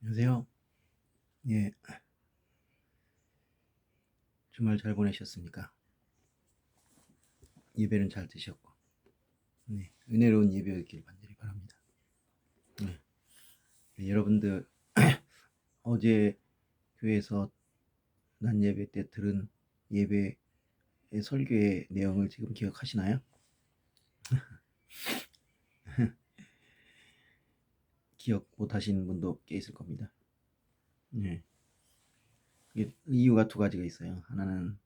안녕하세요. 예, 주말 잘 보내셨습니까? 예배는 잘 드셨고, 네, 은혜로운 예배였길 간절히 바랍니다. 네, 여러분들 어제 교회에서 난 예배 때 들은 예배의 설교의 내용을 지금 기억하시나요? 기억 못 하시는 분도 꽤 있을 겁니다. 네, 이게 이유가 두 가지가 있어요. 하나는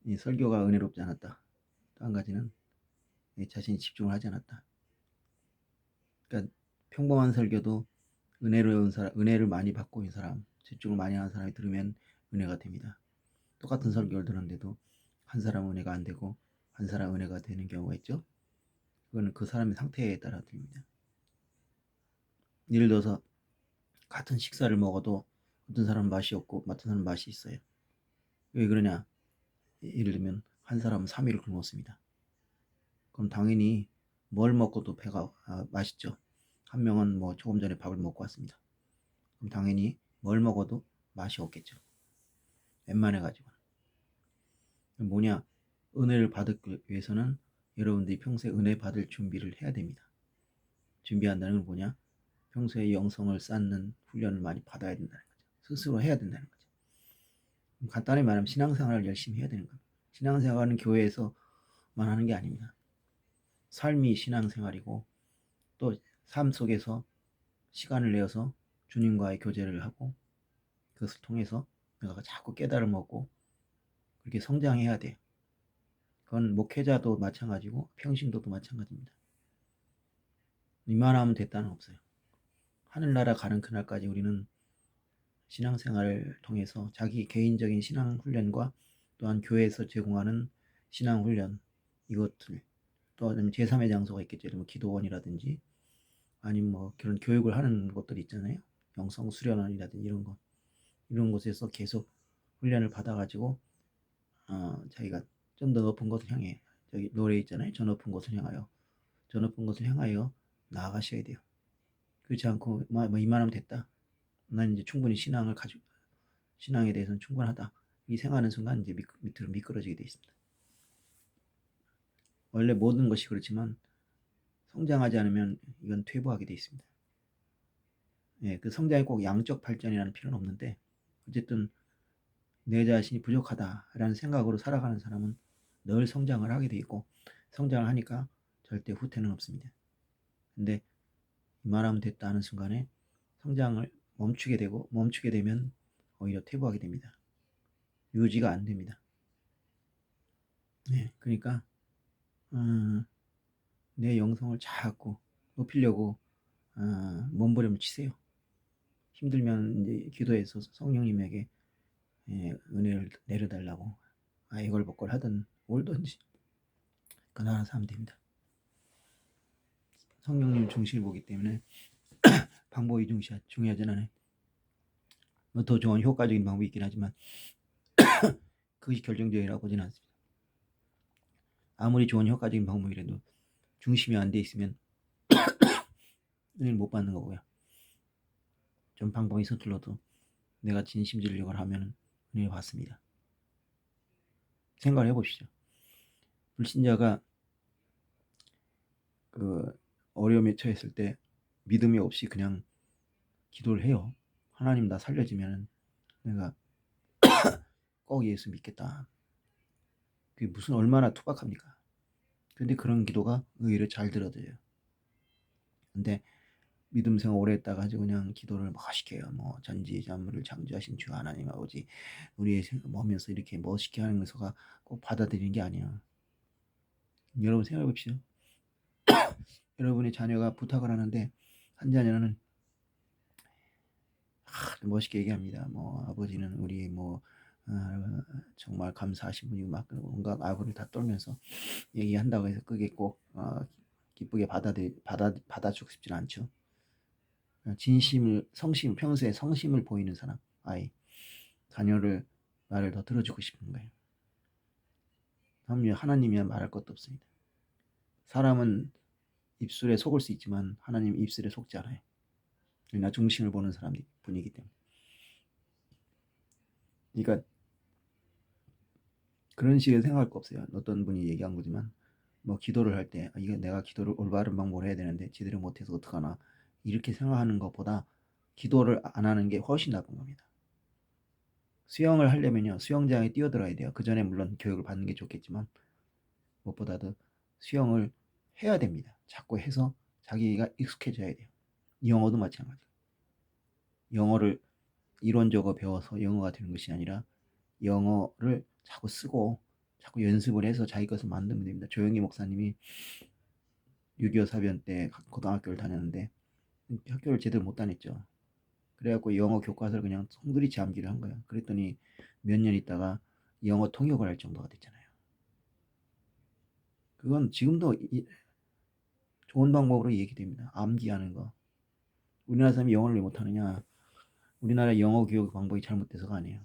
이 설교가 은혜롭지 않았다. 또 한 가지는 자신이 집중을 하지 않았다. 그러니까 평범한 설교도 은혜로운 사람, 은혜를 많이 받고 있는 사람, 집중을 많이 하는 사람이 들으면 은혜가 됩니다. 똑같은 설교를 들었는데도 한 사람은 은혜가 안 되고 한 사람은 은혜가 되는 경우가 있죠. 그거는 그 사람의 상태에 따라 들립니다. 예를 들어서 같은 식사를 먹어도 어떤 사람은 맛이 없고 어떤 사람은 맛이 있어요. 왜 그러냐? 예를 들면 한 사람은 3일을 굶었습니다. 그럼 당연히 뭘 먹고도 배가 맛있죠. 한 명은 뭐 조금 전에 밥을 먹고 왔습니다. 그럼 당연히 뭘 먹어도 맛이 없겠죠. 웬만해 가지고는. 뭐냐? 은혜를 받기 위해서는 여러분들이 평소에 은혜 받을 준비를 해야 됩니다. 준비한다는 건 뭐냐? 평소에 영성을 쌓는 훈련을 많이 받아야 된다는 거죠. 스스로 해야 된다는 거죠. 간단히 말하면 신앙생활을 열심히 해야 되는 겁니다. 신앙생활은 교회에서만 하는 게 아닙니다. 삶이 신앙생활이고 또 삶 속에서 시간을 내어서 주님과의 교제를 하고 그것을 통해서 내가 자꾸 깨달음 얻고 그렇게 성장해야 돼요. 그건 목회자도 마찬가지고 평신도도 마찬가지입니다. 이만하면 됐다는 없어요. 하늘나라 가는 그날까지 우리는 신앙생활을 통해서 자기 개인적인 신앙 훈련과 또한 교회에서 제공하는 신앙 훈련 이것들 또 제3의 장소가 있겠죠. 뭐 기도원이라든지 아니면 뭐 그런 교육을 하는 것들이 있잖아요. 영성 수련원이라든지 이런 곳에서 계속 훈련을 받아가지고 자기가 좀 더 높은 곳을 향해 저기 노래 있잖아요. 저 높은 곳을 향하여 저 높은 곳을 향하여 나아가셔야 돼요. 그렇지 않고 뭐 이만하면 됐다. 난 이제 충분히 신앙에 대해서는 충분하다. 이 생각하는 순간 이제 밑으로 미끄러지게 돼 있습니다. 원래 모든 것이 그렇지만 성장하지 않으면 이건 퇴보하게 돼 있습니다. 예, 그 성장이 꼭 양적 발전이라는 필요는 없는데 어쨌든 내 자신이 부족하다라는 생각으로 살아가는 사람은 늘 성장을 하게 돼 있고 성장을 하니까 절대 후퇴는 없습니다. 근데 이만하면 됐다 하는 순간에 성장을 멈추게 되면 오히려 퇴보하게 됩니다. 유지가 안 됩니다. 네, 그러니까 내 영성을 자꾸 높이려고 몸부림을 치세요. 힘들면 이제 기도해서 성령님에게 은혜를 내려달라고 애걸복걸 하든 울든지 그거 알아서 하면 됩니다. 성령님 중심을 보기 때문에 방법이 중요하진 않아요. 더 좋은 효과적인 방법이 있긴 하지만 그것이 결정적이라고 보지는 않습니다. 아무리 좋은 효과적인 방법이라도 중심이 안 돼 있으면 은혜를 못 받는 거고요. 좀 방법이 서툴러도 내가 진심전력을 하면 은혜를 받습니다. 생각을 해보시죠. 불신자가 그 어려움에 처했을 때 믿음이 없이 그냥 기도를 해요. 하나님 나 살려주면 내가 꼭 예수 믿겠다. 그게 무슨 얼마나 투박합니까? 근데 그런 기도가 의외로 잘 들어져요. 근데 믿음 생활 오래 했다가 가지고 그냥 기도를 멋있게 해요. 뭐 전지전능을 창조하신 주 하나님 아버지 우리의 몸에서 이렇게 멋있게 하는 것가 꼭 받아들이는 게 아니야. 여러분 생각해 봅시다. 여러분의 자녀가 부탁을 하는데 한 자녀는 멋있게 얘기합니다. 뭐 아버지는 우리 뭐 정말 감사하신 분이고 막 온갖 아부를 다 떨면서 얘기한다고 해서 그게 꼭 기쁘게 받아주고 싶지는 않죠. 성심 평소에 성심을 보이는 사람 아이 자녀를 말을 더 들어주고 싶은 거예요. 하나님이야 말할 것도 없습니다. 사람은 입술에 속을 수 있지만 하나님 입술에 속지 않아요. 나 중심을 보는 분이기 때문에. 그러니까 그런 식의 생각할 거 없어요. 어떤 분이 얘기한 거지만 뭐 기도를 할 때 이거 내가 기도를 올바른 방법으로 해야 되는데 제대로 못해서 어떡하나 이렇게 생각하는 것보다 기도를 안 하는 게 훨씬 나쁜 겁니다. 수영을 하려면요 수영장에 뛰어들어야 돼요. 그 전에 물론 교육을 받는 게 좋겠지만 무엇보다도 수영을 해야 됩니다. 자꾸 해서 자기가 익숙해져야 돼요. 영어도 마찬가지. 영어를 이론적으로 배워서 영어가 되는 것이 아니라 영어를 자꾸 쓰고 자꾸 연습을 해서 자기 것을 만들면 됩니다. 조영기 목사님이 6.25 사변 때 고등학교를 다녔는데 학교를 제대로 못 다녔죠. 그래갖고 영어 교과서를 그냥 송두리째 암기를 한 거예요. 그랬더니 몇 년 있다가 영어 통역을 할 정도가 됐잖아요. 그건 지금도 좋은 방법으로 얘기됩니다. 암기하는 거. 우리나라 사람이 영어를 왜 못하느냐? 우리나라 영어 교육 방법이 잘못돼서가 아니에요.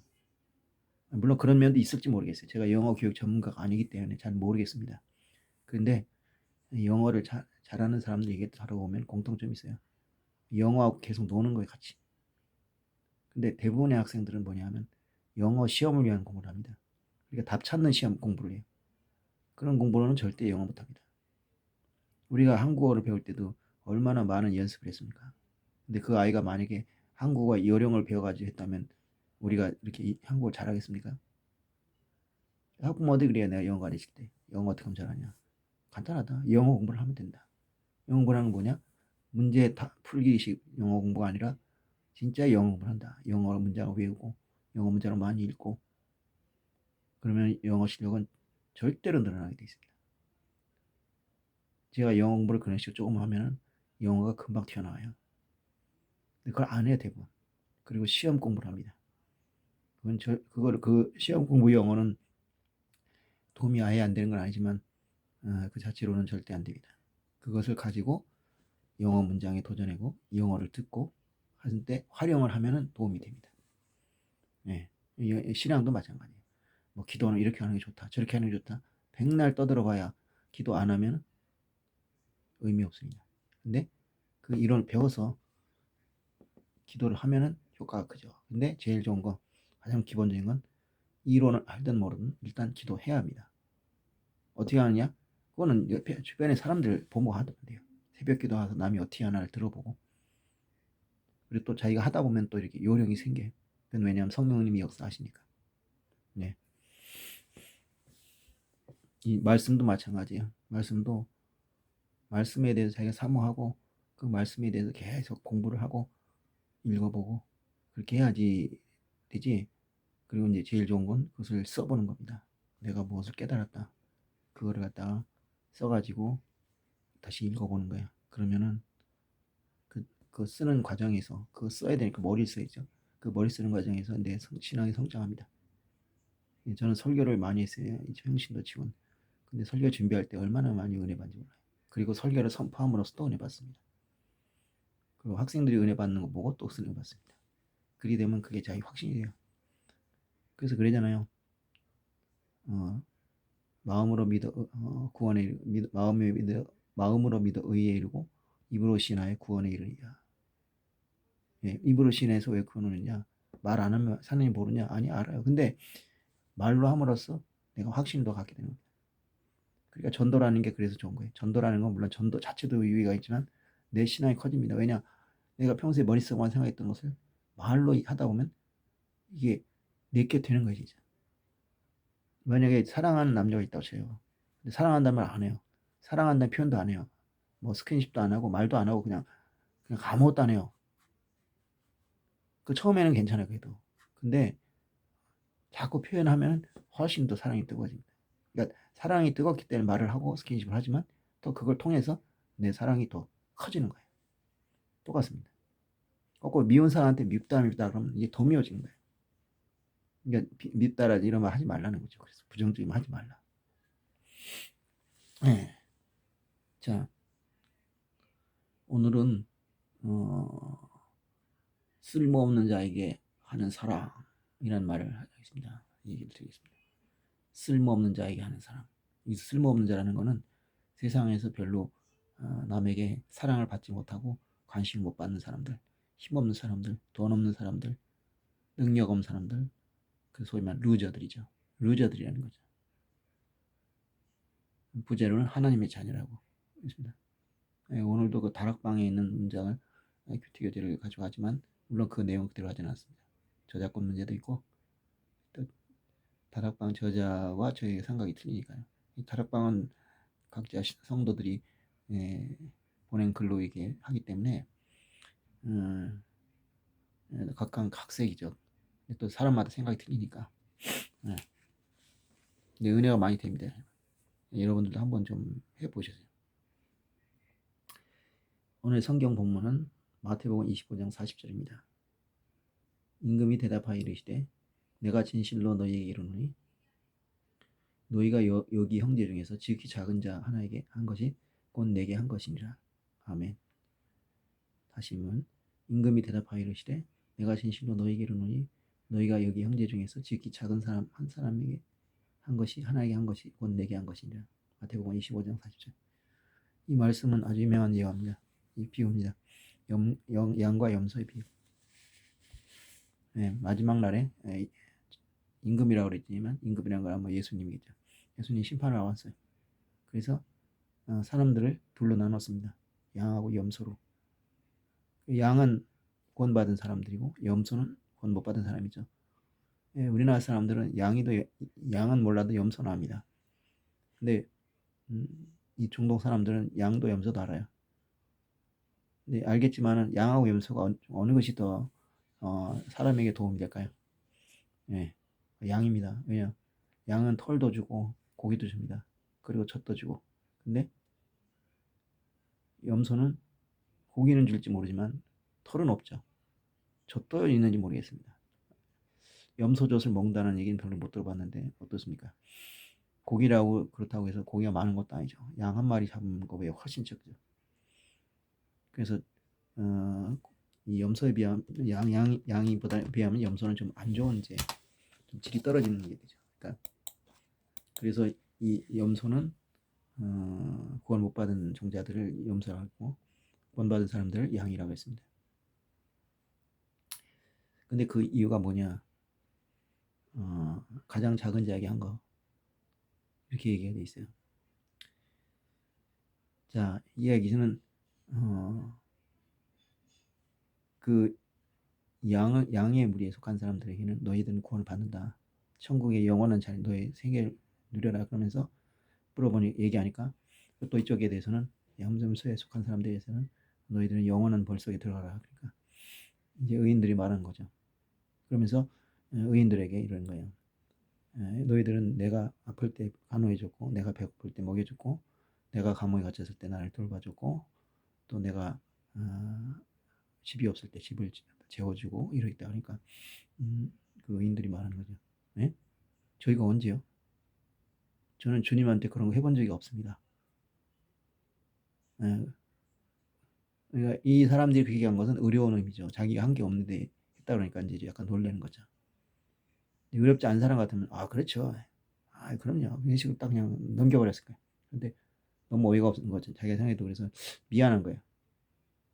물론 그런 면도 있을지 모르겠어요. 제가 영어 교육 전문가가 아니기 때문에 잘 모르겠습니다. 그런데 영어를 잘하는 사람들 얘기 들어보면 공통점이 있어요. 영어하고 계속 노는 거예요, 같이. 근데 대부분의 학생들은 뭐냐면 영어 시험을 위한 공부를 합니다. 그러니까 답 찾는 시험 공부를 해요. 그런 공부로는 절대 영어 못합니다. 우리가 한국어를 배울 때도 얼마나 많은 연습을 했습니까? 근데 그 아이가 만약에 한국어 요령을 배워가지고 했다면 우리가 이렇게 한국어를 잘하겠습니까? 학부모들이 그래요. 내가 영어 가르칠 때 영어 어떻게 하면 잘하냐? 간단하다. 영어 공부를 하면 된다. 영어 공부라는 건 뭐냐? 문제 다 풀기식 영어 공부가 아니라 진짜 영어 공부를 한다. 영어 문장을 외우고 영어 문장을 많이 읽고 그러면 영어 실력은 절대로 늘어나게 돼 있습니다. 제가 영어 공부를 그런 식으로 조금 하면은 영어가 금방 튀어나와요. 근데 그걸 안 해요, 대부분. 그리고 시험 공부를 합니다. 그 시험 공부 영어는 도움이 아예 안 되는 건 아니지만 그 자체로는 절대 안 됩니다. 그것을 가지고 영어 문장에 도전하고 영어를 듣고 할 때 활용을 하면은 도움이 됩니다. 네. 신앙도 마찬가지예요. 뭐 기도는 이렇게 하는 게 좋다, 저렇게 하는 게 좋다. 백날 떠들어봐야 기도 안 하면 의미 없습니다. 근데 그 이론을 배워서 기도를 하면은 효과가 크죠. 근데 제일 좋은 거 가장 기본적인 건 이론을 알든 모르든 일단 기도해야 합니다. 어떻게 하느냐? 그거는 주변에 사람들 보고 하면 돼요. 새벽 기도하서 남이 어떻게 하나를 들어보고 그리고 또 자기가 하다 보면 또 이렇게 요령이 생겨요. 그건 왜냐하면 성령님이 역사하시니까. 네. 이 말씀도 마찬가지예요. 말씀에 대해서 자기가 사모하고 그 말씀에 대해서 계속 공부를 하고 읽어보고 그렇게 해야지 되지. 그리고 이제 제일 좋은 건 그것을 써보는 겁니다. 내가 무엇을 깨달았다. 그거를 갖다가 써가지고 다시 읽어보는 거야. 그러면은 그 쓰는 과정에서 그거 써야 되니까 머리 써야죠. 그 머리 쓰는 과정에서 내 신앙이 성장합니다. 저는 설교를 많이 했어요. 평신도 직원. 근데 설교 준비할 때 얼마나 많이 은혜 받는지 몰라요. 그리고 설교를 선포함으로써 또 은혜 받습니다. 그리고 학생들이 은혜 받는 거 보고 또 은혜 받습니다. 그리 되면 그게 자기 확신이 돼요. 그래서 그러잖아요. 마음으로 믿어 구원에 마음으로 믿어 의에 이르고 입으로 신하여 구원에 이르리라. 예, 입으로 신해서 왜 구원하느냐? 말 안 하면 하나님 모르냐? 아니 알아요. 근데 말로 함으로써 내가 확신도 갖게 되는 거예요. 그러니까 전도라는 게 그래서 좋은 거예요. 전도라는 건 물론 전도 자체도 유의가 있지만 내 신앙이 커집니다. 왜냐? 내가 평소에 머릿속만 생각했던 것을 말로 하다 보면 이게 내게 되는 거예요, 진짜. 만약에 사랑하는 남자가 있다고 쳐요. 근데 사랑한다는 말 안 해요. 사랑한다는 표현도 안 해요. 뭐 스킨십도 안 하고 말도 안 하고 그냥 아무것도 안 해요. 그 처음에는 괜찮아요, 그래도. 근데 자꾸 표현하면 훨씬 더 사랑이 뜨거워집니다. 그러니까 사랑이 뜨겁기 때문에 말을 하고 스킨십을 하지만 또 그걸 통해서 내 사랑이 더 커지는 거예요. 똑같습니다. 거꾸로 미운 사람한테 밉다 그러면 이게 더 미워지는 거예요. 그러니까 밉다라 이런 말 하지 말라는 거죠. 그래서 부정적인 말 하지 말라. 네. 자, 오늘은 어, 쓸모없는 자에게 하는 사랑이라는 말을 하겠습니다. 얘기를 드리겠습니다. 쓸모없는 자에게 하는 사랑. 이 쓸모없는 자라는 거는 세상에서 별로 남에게 사랑을 받지 못하고 관심을 못 받는 사람들, 힘없는 사람들, 돈 없는 사람들, 능력 없는 사람들, 그 소위 말하는 루저들이죠. 루저들이라는 거죠. 부제로는 하나님의 자녀라고 있습니다. 오늘도 그 다락방에 있는 문장을 큐티 교재를 가져가지만 물론 그 내용 들어가지는 않습니다. 저작권 문제도 있고 또 다락방 저자와 저희의 생각이 틀리니까요. 이 다락방은 각자 성도들이 보낸 글로 이게 하기 때문에 각색이죠. 또 사람마다 생각이 틀리니까. 근데 은혜가 많이 됩니다. 여러분들도 한번 좀 해보세요. 오늘 성경 본문은 마태복음 25장 40절입니다. 임금이 대답하여 이르시되 내가 진실로 너희에게 이르노니 너희가 여기 형제 중에서 지극히 작은 자 하나에게 한 것이 곧 내게 한 것이니라. 아멘. 다시는 임금이 대답하여 이르시되 내가 진실로 너희에게 이르노니 너희가 여기 형제 중에서 지극히 작은 사람 한 사람에게 한 것이 하나에게 한 것이 곧 내게 한 것이니라. 마태복음 25장 40절. 이 말씀은 아주 유명한 예화입니다. 이 비유입니다. 양과 염소의 비유. 마지막 날에 임금이라고 그랬지만 임금이란 건 아마 예수님이겠죠. 예수님 심판을 나왔어요. 그래서 사람들을 둘로 나눴습니다. 양하고 염소로. 양은 구원받은 사람들이고 염소는 구원 못 받은 사람이죠. 우리나라 사람들은 양은 몰라도 염소는 압니다. 근데 이 중동 사람들은 양도 염소도 알아요. 근데 알겠지만은 양하고 염소가 어느 것이 더 사람에게 도움이 될까요? 양입니다. 왜냐? 양은 털도 주고 고기도 줍니다. 그리고 젖도 주고. 근데 염소는 고기는 줄지 모르지만 털은 없죠. 젖도 있는지 모르겠습니다. 염소젖을 먹는다는 얘기는 별로 못 들어봤는데 어떻습니까? 고기라고 그렇다고 해서 고기가 많은 것도 아니죠. 양 한 마리 잡는 것보다 훨씬 적죠. 그래서 이 염소에 비하면 양이보다 비하면 염소는 좀 안 좋은 좀 질이 떨어지는 게 되죠. 그러니까 그래서 이 염소는 구원 못 받은 종자들을 염소라고 하고 구원 받은 사람들을 양이라고 했습니다. 근데 그 이유가 뭐냐? 가장 작은 자에게 한 거. 이렇게 얘기가 돼 있어요. 자, 이 이야기는 그 양의 무리에 속한 사람들에게는 너희들은 구원을 받는다. 천국의 영원한 자리 너의 생애를 누려라. 그러면서 물어보니 얘기하니까 또 이쪽에 대해서는 염소에 속한 사람들에 대해서는 너희들은 영원한 벌 속에 들어가라. 그러니까 이제 의인들이 말한 거죠. 그러면서 의인들에게 이런 거예요. 너희들은 내가 아플 때 간호해줬고 내가 배고플 때 먹여줬고 내가 감옥에 갇혔을 때 나를 돌봐줬고 또 내가 집이 없을 때 집을 재워주고 이러겠다. 그러니까 그 의인들이 말하는 거죠. 네? 저희가 언제요? 저는 주님한테 그런 거 해본 적이 없습니다. 그러니까 이 사람들이 그렇게 한 것은 어려운 의미죠. 자기가 한 게 없는데 했다 그러니까 이제 약간 놀라는 거죠. 어렵지 않은 사람 같으면 그렇죠. 그럼요. 이런 식으로 딱 그냥 넘겨버렸을 거예요. 근데 너무 어이가 없는 거죠. 자기가 생각해도. 그래서 미안한 거예요.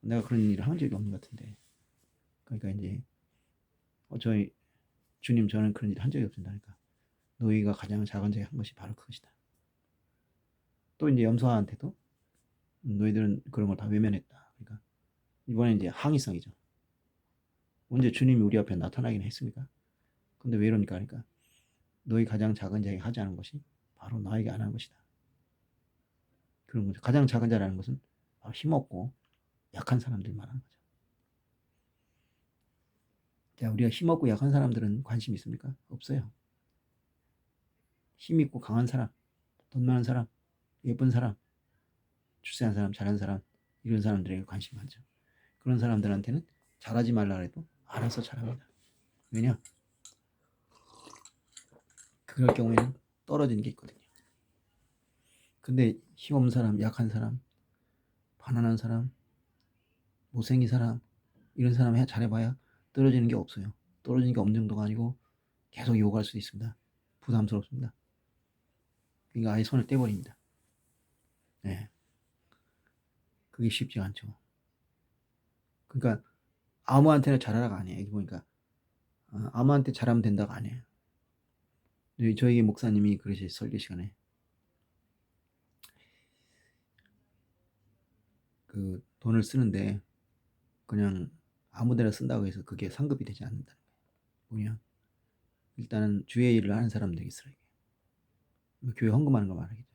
내가 그런 일을 한 적이 없는 것 같은데. 그러니까 이제 저희 주님 저는 그런 일을 한 적이 없습니다. 너희가 가장 작은 자에 한 것이 바로 그것이다. 또 이제 염소한테도 너희들은 그런 걸 다 외면했다. 그러니까 이번에 이제 항의성이죠. 언제 주님이 우리 앞에 나타나긴 했습니까? 근데 왜 이러니까 하니까 너희 가장 작은 자에게 하지 않은 것이 바로 나에게 안 한 것이다. 그런 거죠. 가장 작은 자라는 것은 힘없고 약한 사람들 말하는 거죠. 자, 우리가 힘없고 약한 사람들은 관심 있습니까? 없어요. 힘있고 강한 사람, 돈 많은 사람, 예쁜 사람, 출세한 사람, 잘한 사람 이런 사람들에게 관심 많죠. 그런 사람들한테는 잘하지 말라 해도 알아서 잘합니다. 왜냐? 그럴 경우에는 떨어지는 게 있거든요. 근데 힘없는 사람, 약한 사람, 가난한 사람, 못생긴 사람 이런 사람 잘해봐야 떨어지는 게 없어요. 떨어지는 게 없는 정도가 아니고 계속 요구할 수 있습니다. 부담스럽습니다. 그러니까 아예 손을 떼버립니다. 네. 그게 쉽지 않죠. 그러니까 아무한테나 잘하라가 아니에요. 여기 보니까 아무한테 잘하면 된다가 아니에요. 저희 목사님이 그러실 설교 시간에 그 돈을 쓰는데 그냥 아무데나 쓴다고 해서 그게 상급이 되지 않는다는 거예요. 뭐냐? 일단은 주의 일을 하는 사람들에게 쓰라. 교회 헌금하는 거 말하겠죠.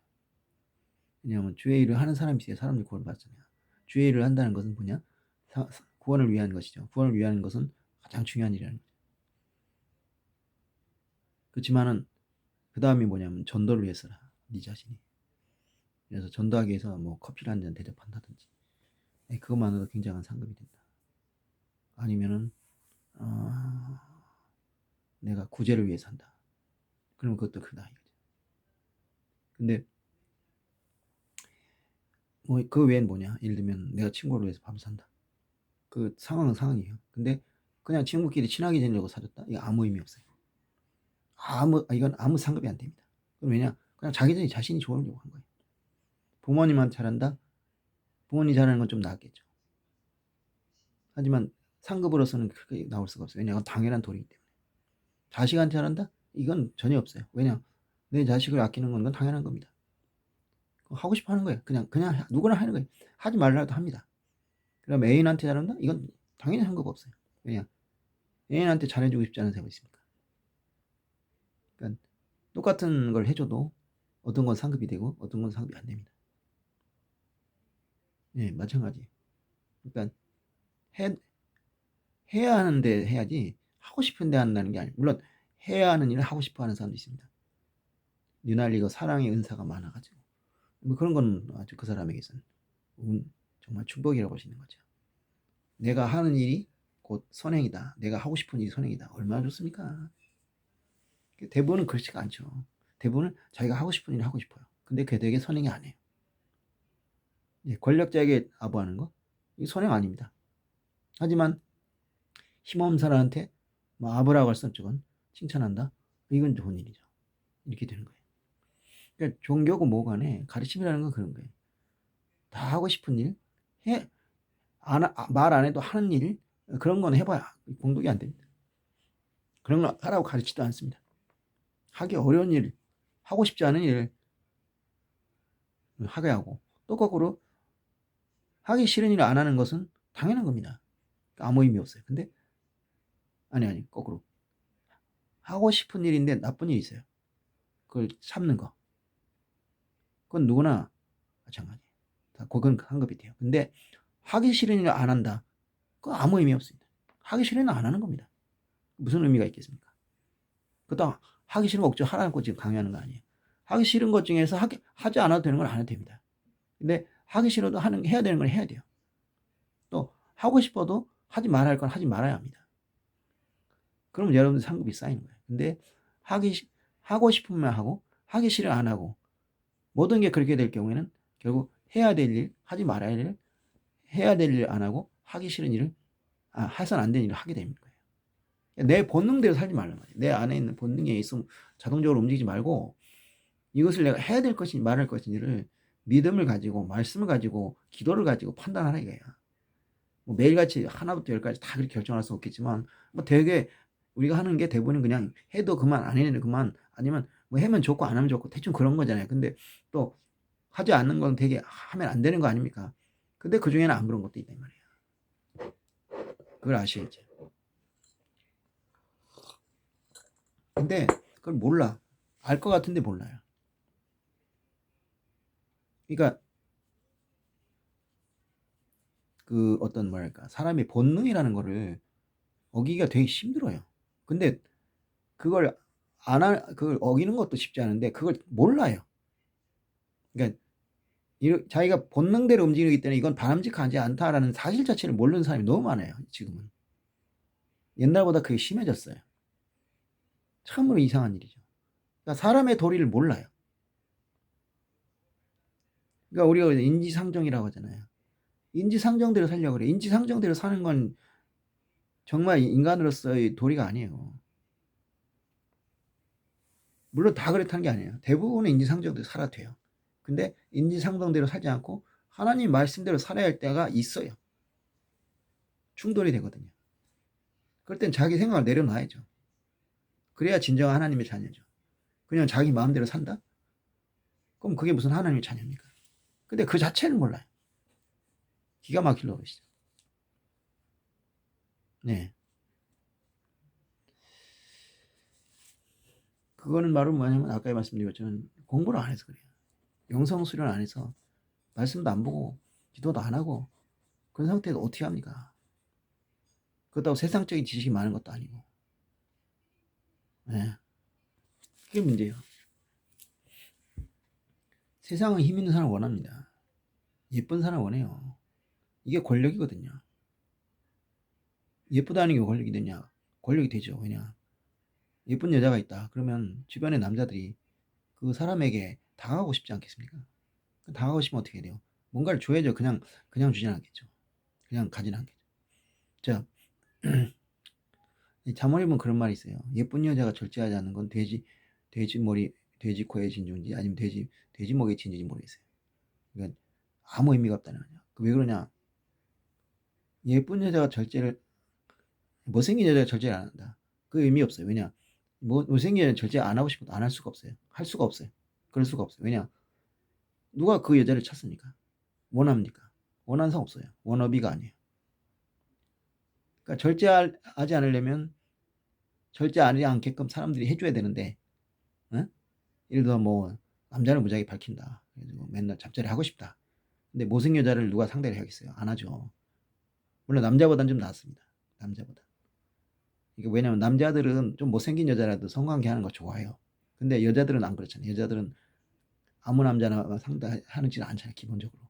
왜냐하면 주의 일을 하는 사람이 있어야 사람들이 구원을 받잖아요. 주의 일을 한다는 것은 뭐냐? 구원을 위한 것이죠. 구원을 위한 것은 가장 중요한 일이라는 거죠. 그렇지만은 그 다음이 뭐냐면 전도를 위해서라. 네 자신이. 그래서 전도하기 위해서 뭐 커피를 한 잔 대접한다든지 그것만으로도 굉장한 상급이 된다. 아니면은 내가 구제를 위해서 한다. 그러면 그것도 크다 이거죠. 근데 뭐 그 외엔 뭐냐? 예를 들면 내가 친구를 위해서 밥을 산다. 그 상황은 상황이에요. 근데 그냥 친구끼리 친하게 지내려고 사줬다? 이거 아무 의미 없어요. 이건 아무 상급이 안 됩니다. 그럼 왜냐? 그냥 자신이 좋으려고 한 거예요. 부모님한테 잘한다? 부모님 잘하는 건 좀 낫겠죠. 하지만 상급으로서는 크게 나올 수가 없어요. 왜냐? 그건 당연한 도리이기 때문에. 자식한테 잘한다? 이건 전혀 없어요. 왜냐? 내 자식을 아끼는 건 당연한 겁니다. 하고 싶어 하는 거예요. 그냥 누구나 하는 거예요. 하지 말라도 합니다. 그럼 애인한테 잘한다? 이건 당연히 상급 없어요. 왜냐? 애인한테 잘해주고 싶지 않은 사람이 있습니까? 그러니까 똑같은 걸 해줘도 어떤 건 상급이 되고 어떤 건 상급이 안 됩니다. 예, 마찬가지. 그러니까 해야 하는데 해야지 하고 싶은데 한다는 게 아니에요. 물론 해야 하는 일을 하고 싶어 하는 사람도 있습니다. 유난히 사랑의 은사가 많아가지고 뭐 그런 건 아주 그 사람에게서는 정말 축복이라고 볼 수 있는 거죠. 내가 하는 일이 곧 선행이다. 내가 하고 싶은 일이 선행이다. 얼마나 좋습니까? 대부분은 그렇지가 않죠. 대부분은 자기가 하고 싶은 일을 하고 싶어요. 근데 그게 되게 선행이 아니에요. 권력자에게 아부하는 거? 이게 선행 아닙니다. 하지만 힘없는 사람한테 뭐 아부라고 할 수 없지만 칭찬한다? 이건 좋은 일이죠. 이렇게 되는 거예요. 그러니까 종교고 뭐 간에 가르침이라는 건 그런 거예요. 다 하고 싶은 일, 말 안 해도 하는 일, 그런 건 해봐야 공독이 안 됩니다. 그런 걸 하라고 가르치지도 않습니다. 하기 어려운 일, 하고 싶지 않은 일을 하게 하고, 또 거꾸로 하기 싫은 일을 안 하는 것은 당연한 겁니다. 아무 의미 없어요. 근데 아니 거꾸로 하고 싶은 일인데 나쁜 일이 있어요. 그걸 참는 거. 그건 누구나 마찬가지예요. 그건 한급이 돼요. 근데 하기 싫은 일을 안 한다. 그건 아무 의미 없습니다. 하기 싫은 일은 안 하는 겁니다. 무슨 의미가 있겠습니까? 그것도 하기 싫은 거 억지로 하라는 거 지금 강요하는 거 아니에요. 하기 싫은 것 중에서 하지 않아도 되는 건 안 해도 됩니다. 근데 하기 싫어도 해야 되는 건 해야 돼요. 또 하고 싶어도 하지 말아야 할 건 하지 말아야 합니다. 그러면 여러분들 상급이 쌓이는 거예요. 근데 하고 싶으면 하고 하기 싫으면 안 하고 모든 게 그렇게 될 경우에는 결국 해야 될 일, 하지 말아야 할 일, 해야 될 일 안 하고 하기 싫은 일을 해서는 안 되는 일을 하게 되는 거예요. 내 본능대로 살지 말란 말이에요. 내 안에 있는 본능에 있으면 자동적으로 움직이지 말고 이것을 내가 해야 될 것인지 말할 것인지를 믿음을 가지고 말씀을 가지고 기도를 가지고 판단하라 이거야. 뭐 매일같이 하나부터 열까지 다 그렇게 결정할 수 없겠지만 뭐 되게 우리가 하는 게 대부분 그냥 해도 그만 안 해도 그만 아니면 뭐 하면 좋고 안 하면 좋고 대충 그런 거잖아요. 근데 또 하지 않는 건 되게 하면 안 되는 거 아닙니까? 근데 그 중에는 안 그런 것도 있단 말이에요. 그걸 아셔야죠. 근데 그걸 몰라. 알 것 같은데 몰라요. 그러니까 그 어떤 뭐랄까 사람의 본능이라는 거를 어기기가 되게 힘들어요. 근데 그걸 그걸 어기는 것도 쉽지 않은데 그걸 몰라요. 그러니까 자기가 본능대로 움직이기 때문에 이건 바람직하지 않다라는 사실 자체를 모르는 사람이 너무 많아요. 지금은. 옛날보다 그게 심해졌어요. 참으로 이상한 일이죠. 그러니까 사람의 도리를 몰라요. 그러니까 우리가 인지상정이라고 하잖아요. 인지상정대로 살려고 그래. 인지상정대로 사는 건 정말 인간으로서의 도리가 아니에요. 물론 다 그렇다는 게 아니에요. 대부분의 인지상정대로 살아도 돼요. 근데 인지상정대로 살지 않고 하나님 말씀대로 살아야 할 때가 있어요. 충돌이 되거든요. 그럴 땐 자기 생각을 내려놔야죠. 그래야 진정한 하나님의 자녀죠. 그냥 자기 마음대로 산다? 그럼 그게 무슨 하나님의 자녀입니까? 근데 그 자체를 몰라요. 기가 막힐 노릇이죠. 네. 그거는 바로 뭐냐면 아까 말씀드린 것처럼 공부를 안 해서 그래요. 영성 수련 안 해서 말씀도 안 보고 기도도 안 하고 그런 상태에서 어떻게 합니까? 그렇다고 세상적인 지식이 많은 것도 아니고. 네. 그게 문제예요. 세상은 힘 있는 사람 원합니다. 예쁜 사람 원해요. 이게 권력이거든요. 예쁘다는 게 권력이 되냐? 권력이 되죠. 왜냐? 예쁜 여자가 있다. 그러면 주변의 남자들이 그 사람에게 당하고 싶지 않겠습니까? 당하고 싶으면 어떻게 돼요? 뭔가를 줘야죠. 그냥 주진 않겠죠. 그냥 가진 않겠죠. 자, 자모님은 그런 말이 있어요. 예쁜 여자가 절제하지 않는 건 돼지 머리, 돼지 코에 진주인지 아니면 돼지 목에 진주인지 모르겠어요. 그러니까 아무 의미가 없다는 거죠. 왜 그러냐? 예쁜 여자가 못생긴 여자가 절제를 안 한다. 그 의미 없어요. 왜냐? 못생긴 여자는 절제 안 하고 싶어도 안 할 수가 없어요. 할 수가 없어요. 그럴 수가 없어요. 왜냐? 누가 그 여자를 찾습니까? 원합니까? 원하는 사람 없어요. 워너비가 아니에요. 그러니까 절제하지 않으려면 절제하지 않게끔 사람들이 해줘야 되는데, 어? 예를 들어 뭐 남자를 무지하게 밝힌다. 그래서 맨날 잠자리 하고 싶다. 근데 못생긴 여자를 누가 상대를 해야겠어요? 안 하죠. 물론 남자보다는 좀 낫습니다. 남자보다. 이게 왜냐면 남자들은 좀 못생긴 여자라도 성관계 하는 거 좋아해요. 근데 여자들은 안 그렇잖아요. 여자들은 아무 남자나 상대하지는 않잖아요. 기본적으로.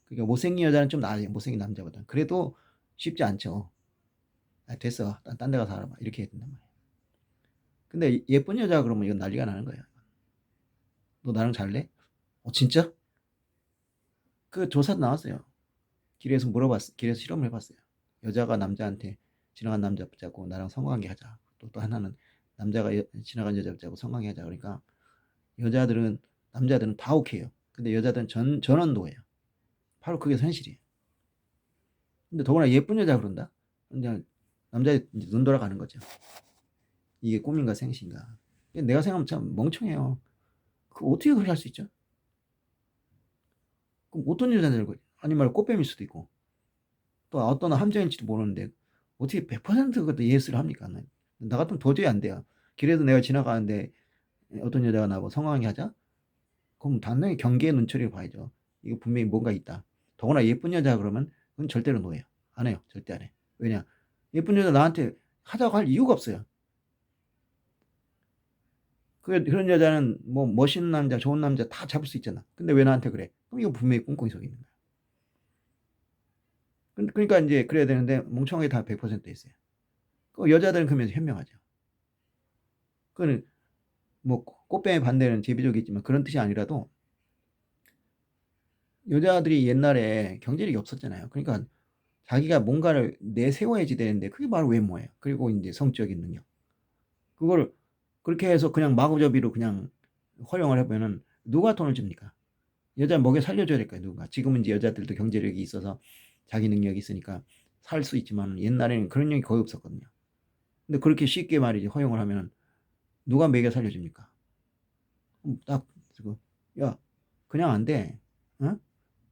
그러니까 못생긴 여자는 좀 나아요. 못생긴 남자보다. 그래도 쉽지 않죠. 아, 됐어. 딴 데 가서 알아봐. 이렇게 해야 된단 말이에요. 근데 예쁜 여자 그러면 이건 난리가 나는 거예요. 너 나랑 잘래? 진짜? 그 조사 나왔어요. 길에서 실험을 해봤어요. 여자가 남자한테 지나간 남자 붙잡고 나랑 성관계 하자. 또 하나는 남자가 지나간 여자 붙잡고 성관계 하자. 그러니까 남자들은 다 오케이요. 근데 여자들은 전원도예요. 바로 그게 현실이에요. 근데 더구나 예쁜 여자 그런다? 그냥 남자의 눈 돌아가는 거죠. 이게 꿈인가 생신가. 내가 생각하면 참 멍청해요. 어떻게 그렇게 할 수 있죠? 그럼 어떤 여자들, 아니면 꽃뱀일 수도 있고, 또 어떤 함정일지도 모르는데, 어떻게 100% 그것도 예스를 합니까? 나 같으면 도저히 안 돼요. 길에서 내가 지나가는데 어떤 여자가 나보고 성황하게 하자? 그럼 당연히 경계의 눈초리를 봐야죠. 이거 분명히 뭔가 있다. 더구나 예쁜 여자 그러면 그건 절대로 노예요. 안 해요. 절대 안 해. 왜냐? 예쁜 여자 나한테 하자고 할 이유가 없어요. 그런 여자는 뭐 멋있는 남자, 좋은 남자 다 잡을 수 있잖아. 근데 왜 나한테 그래? 그럼 이거 분명히 꿍꿍이 속에 있는 거야. 그러니까 이제 그래야 되는데 멍청하게 다 100% 했어요. 그 여자들은 그러면 현명하죠. 그거는 뭐 꽃뱀의 반대는 제비족이지만 그런 뜻이 아니라도 여자들이 옛날에 경제력이 없었잖아요. 그러니까 자기가 뭔가를 내세워야지 되는데 그게 바로 외모예요. 그리고 이제 성적인 능력. 그거를 그렇게 해서 그냥 마구잡이로 그냥 허용을 해보면은 누가 돈을 줍니까? 여자 먹여 살려줘야 될까요, 누가? 지금은 이제 여자들도 경제력이 있어서 자기 능력이 있으니까 살 수 있지만 옛날에는 그런 능력이 거의 없었거든요. 근데 그렇게 쉽게 말이지 허용을 하면 누가 먹여 살려줍니까? 딱 그거 야 그냥 안 돼. 어?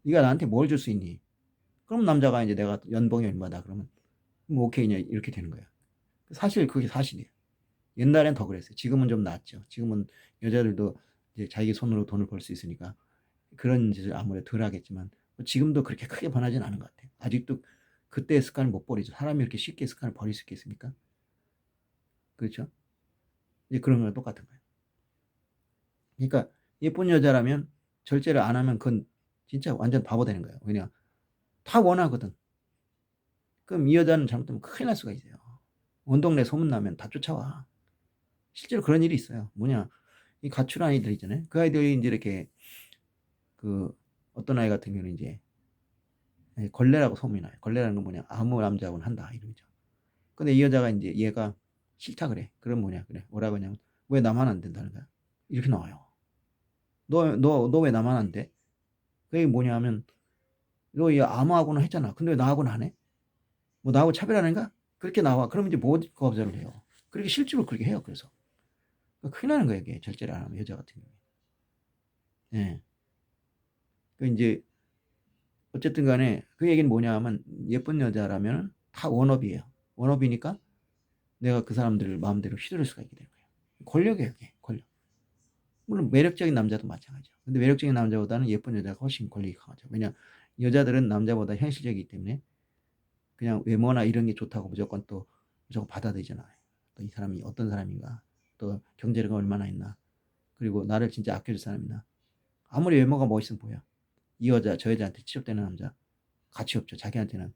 네가 나한테 뭘 줄 수 있니? 그럼 남자가 이제 내가 연봉이 얼마다 그러면 뭐 오케이냐 이렇게 되는 거야. 사실 그게 사실이에요. 옛날엔 더 그랬어요. 지금은 좀 낫죠. 지금은 여자들도 이제 자기 손으로 돈을 벌 수 있으니까 그런 짓을 아무래도 덜 하겠지만 지금도 그렇게 크게 변하진 않은 것 같아요. 아직도 그때의 습관을 못 버리죠. 사람이 이렇게 쉽게 습관을 버릴 수 있겠습니까? 그렇죠? 이제 그런 거랑 똑같은 거예요. 그러니까 예쁜 여자라면 절제를 안 하면 그건 진짜 완전 바보 되는 거예요. 왜냐? 다 원하거든. 그럼 이 여자는 잘못하면 큰일 날 수가 있어요. 온 동네 소문나면 다 쫓아와. 실제로 그런 일이 있어요. 뭐냐? 이 가출 아이들 있잖아요. 그 아이들이 이제 이렇게 그 어떤 아이 같은 경우는 이제 걸레라고 소문이 나요. 걸레라는 건 뭐냐? 아무 남자하고는 한다 이러죠. 근데 이 여자가 이제 얘가 싫다 그래. 그럼 뭐냐? 그래. 뭐라고 하냐면 왜 나만 안 된다는 거야? 이렇게 나와요. 너 왜 나만 안 돼? 그게 뭐냐면 너 얘 아무하고나 했잖아. 근데 왜 나하고는 안 해? 뭐 나하고 차별하는가? 그렇게 나와. 그럼 이제 뭐 거절을 해요. 그렇게 실제로 그렇게 해요. 그래서 큰일 나는 거예요. 이게 절제를 안 하면 여자 같은 경우에. 예. 그 이제 어쨌든 간에 그 얘기는 뭐냐 하면 예쁜 여자라면 다 원업이에요. 원업이니까 내가 그 사람들을 마음대로 휘두를 수가 있게 되는 거예요. 권력이에요, 이게. 권력. 물론 매력적인 남자도 마찬가지죠. 근데 매력적인 남자보다는 예쁜 여자가 훨씬 권력이 강하죠. 왜냐 여자들은 남자보다 현실적이기 때문에 그냥 외모나 이런 게 좋다고 무조건 받아들이잖아요. 또 이 사람이 어떤 사람인가, 또 경제력이 얼마나 있나, 그리고 나를 진짜 아껴줄 사람이나. 아무리 외모가 멋있으면 뭐야? 이 여자 저 여자한테 취급되는 남자 가치 없죠. 자기한테는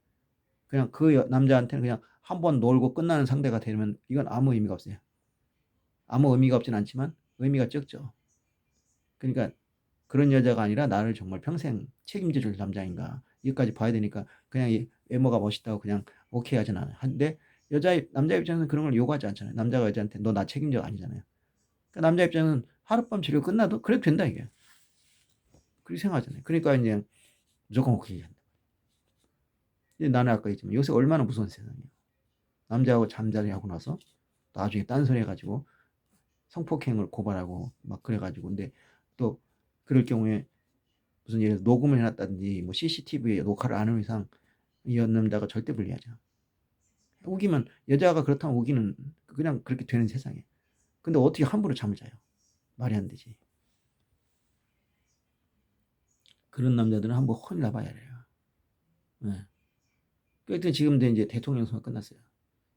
그냥 남자한테는 그냥 한 번 놀고 끝나는 상대가 되면 이건 아무 의미가 없어요. 아무 의미가 없진 않지만 의미가 적죠. 그러니까 그런 여자가 아니라 나를 정말 평생 책임져 줄 남자인가 이것까지 봐야 되니까 그냥 외모가 멋있다고 그냥 오케이 하진 않아요. 근데 남자 입장에서는 그런 걸 요구하지 않잖아요. 남자가 여자한테 너 나 책임져 아니잖아요. 그러니까 남자 입장은 하룻밤 치료 끝나도 그래도 된다 이게. 그렇게 생각하잖아요. 그러니까 이제 무조건 오케이 한다. 나는 아까 얘기했지만 요새 얼마나 무서운 세상이에요. 남자하고 잠자리 하고 나서 나중에 딴소리 해가지고 성폭행을 고발하고 막 그래가지고 근데 또 그럴 경우에 무슨 예를 들어 녹음을 해놨다든지 뭐 CCTV에 녹화를 안 하는 이상 이 남자가 절대 불리하죠. 우기면 여자가 그렇다면 우기는 그냥 그렇게 되는 세상에. 근데 어떻게 함부로 잠을 자요? 말이 안 되지. 그런 남자들은 한번 혼이 나봐야 돼요. 네. 그랬더니 지금도 이제 대통령 선거 끝났어요.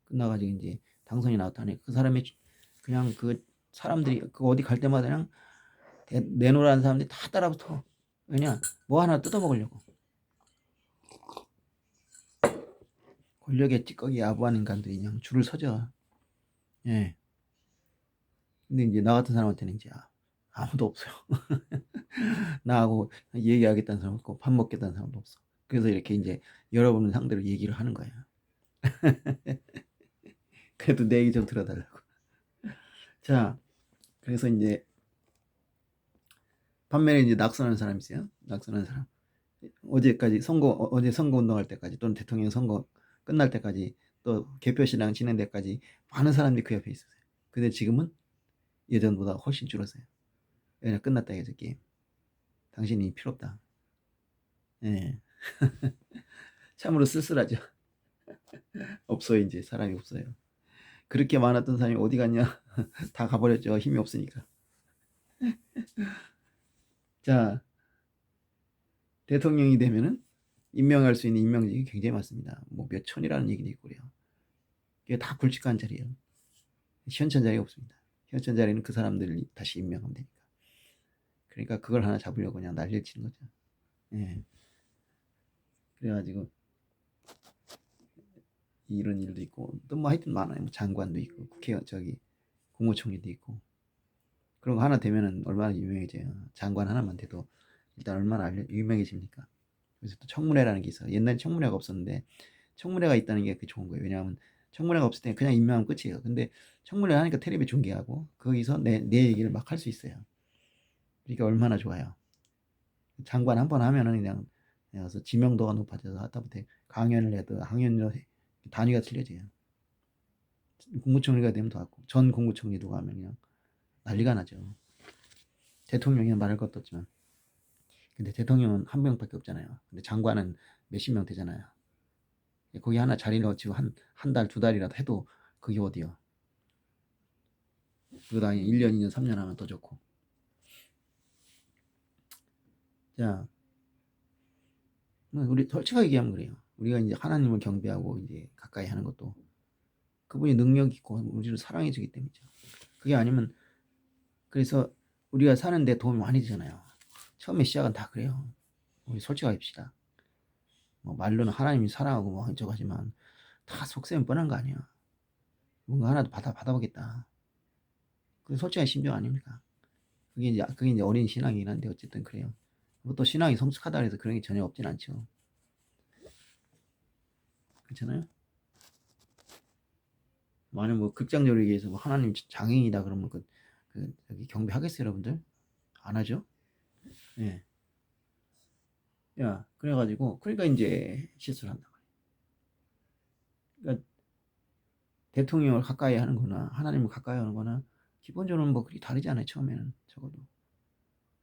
끝나가지고 이제 당선이 나왔다니 그 사람이 그냥 그 사람들이 그 어디 갈 때마다 그냥 내놓으라는 사람들이 다 따라붙어. 왜냐 뭐 하나 뜯어먹으려고. 권력에 찌꺼기 야부하는 인간들이 그냥 줄을 서죠. 예. 근데 이제 나 같은 사람한테는 이제 아무도 없어요. 나하고 얘기하겠다는 사람 없고 밥 먹겠다는 사람도 없어. 그래서 이렇게 이제 여러분을 상대로 얘기를 하는 거예요. 그래도 내 얘기 좀 들어달라고. 자, 그래서 이제 반면에 이제 낙선하는 사람이 있어요. 낙선하는 사람. 어제 선거 운동할 때까지 또는 대통령 선거 끝날 때까지 또 개표시랑 진행 때까지 많은 사람들이 그 옆에 있었어요. 근데 지금은 예전보다 훨씬 줄었어요. 왜냐 끝났다 해서 게임. 당신이 필요 없다. 예. 참으로 쓸쓸하죠. 없어요 이제 사람이 없어요. 그렇게 많았던 사람이 어디 갔냐? 다 가버렸죠. 힘이 없으니까. 자, 대통령이 되면은 임명할 수 있는 임명직이 굉장히 많습니다. 뭐 몇 천이라는 얘기도 있고 그래요. 이게 다 굵직한 자리예요. 현천 자리가 없습니다. 현천 자리는 그 사람들이 다시 임명하면 되니까. 그러니까 그걸 하나 잡으려고 그냥 난리를 치는 거죠. 예. 그래가지고 이런 일도 있고 또 뭐 하여튼 많아요. 뭐 장관도 있고 국무총리도 있고 그런 거 하나 되면은 얼마나 유명해져요. 장관 하나만 돼도 일단 얼마나 유명해집니까? 그래서 또 청문회라는 게 있어요. 옛날에 청문회가 없었는데 청문회가 있다는 게 좋은 거예요. 왜냐하면 청문회가 없을 때 그냥 임명하면 끝이에요. 근데 청문회 하니까 텔레비 중계하고 거기서 내 얘기를 막 할 수 있어요. 그러니까 얼마나 좋아요. 장관 한 번 하면은 그냥 그래서 지명도가 높아져서 하다못해 강연을 해도 강연료 단위가 틀려져요. 국무총리가 되면 더 하고 전 국무총리도 가면 그냥 난리가 나죠. 대통령이 말할 것도 없지만 근데 대통령은 한 명밖에 없잖아요. 근데 장관은 몇십 명 되잖아요. 거기 하나 자리를 얻치고 한 달, 두 달이라도 해도 그게 어디요. 그거 아니 1년, 2년, 3년 하면 더 좋고. 자, 우리 솔직하게 얘기하면 그래요. 우리가 이제 하나님을 경배하고 이제 가까이 하는 것도 그분이 능력 있고 우리를 사랑해 주기 때문이죠. 그게 아니면 그래서 우리가 사는데 도움이 많이 되잖아요. 처음에 시작은 다 그래요. 우리 솔직하게 합시다. 뭐 말로는 하나님이 사랑하고 뭐 저거 하지만 다 속셈이 뻔한 거 아니야. 뭔가 하나도 받아보겠다. 그게 솔직한 심정 아닙니까? 그게 이제 어린 신앙이긴 한데 어쨌든 그래요. 뭐또 신앙이 성숙하다 해서 그런 게 전혀 없진 않죠. 그렇잖아요. 만약 뭐 극장적으로 얘기해서 뭐 하나님 장애인이다 그러면 여기 경배하겠어요, 여러분들? 안 하죠? 예. 야, 그래가지고 그러니까 이제 실수를 한다. 그러니까 대통령을 가까이 하는 거나 하나님을 가까이 하는 거나 기본적으로는 뭐 그리 다르지 않아요. 처음에는 적어도.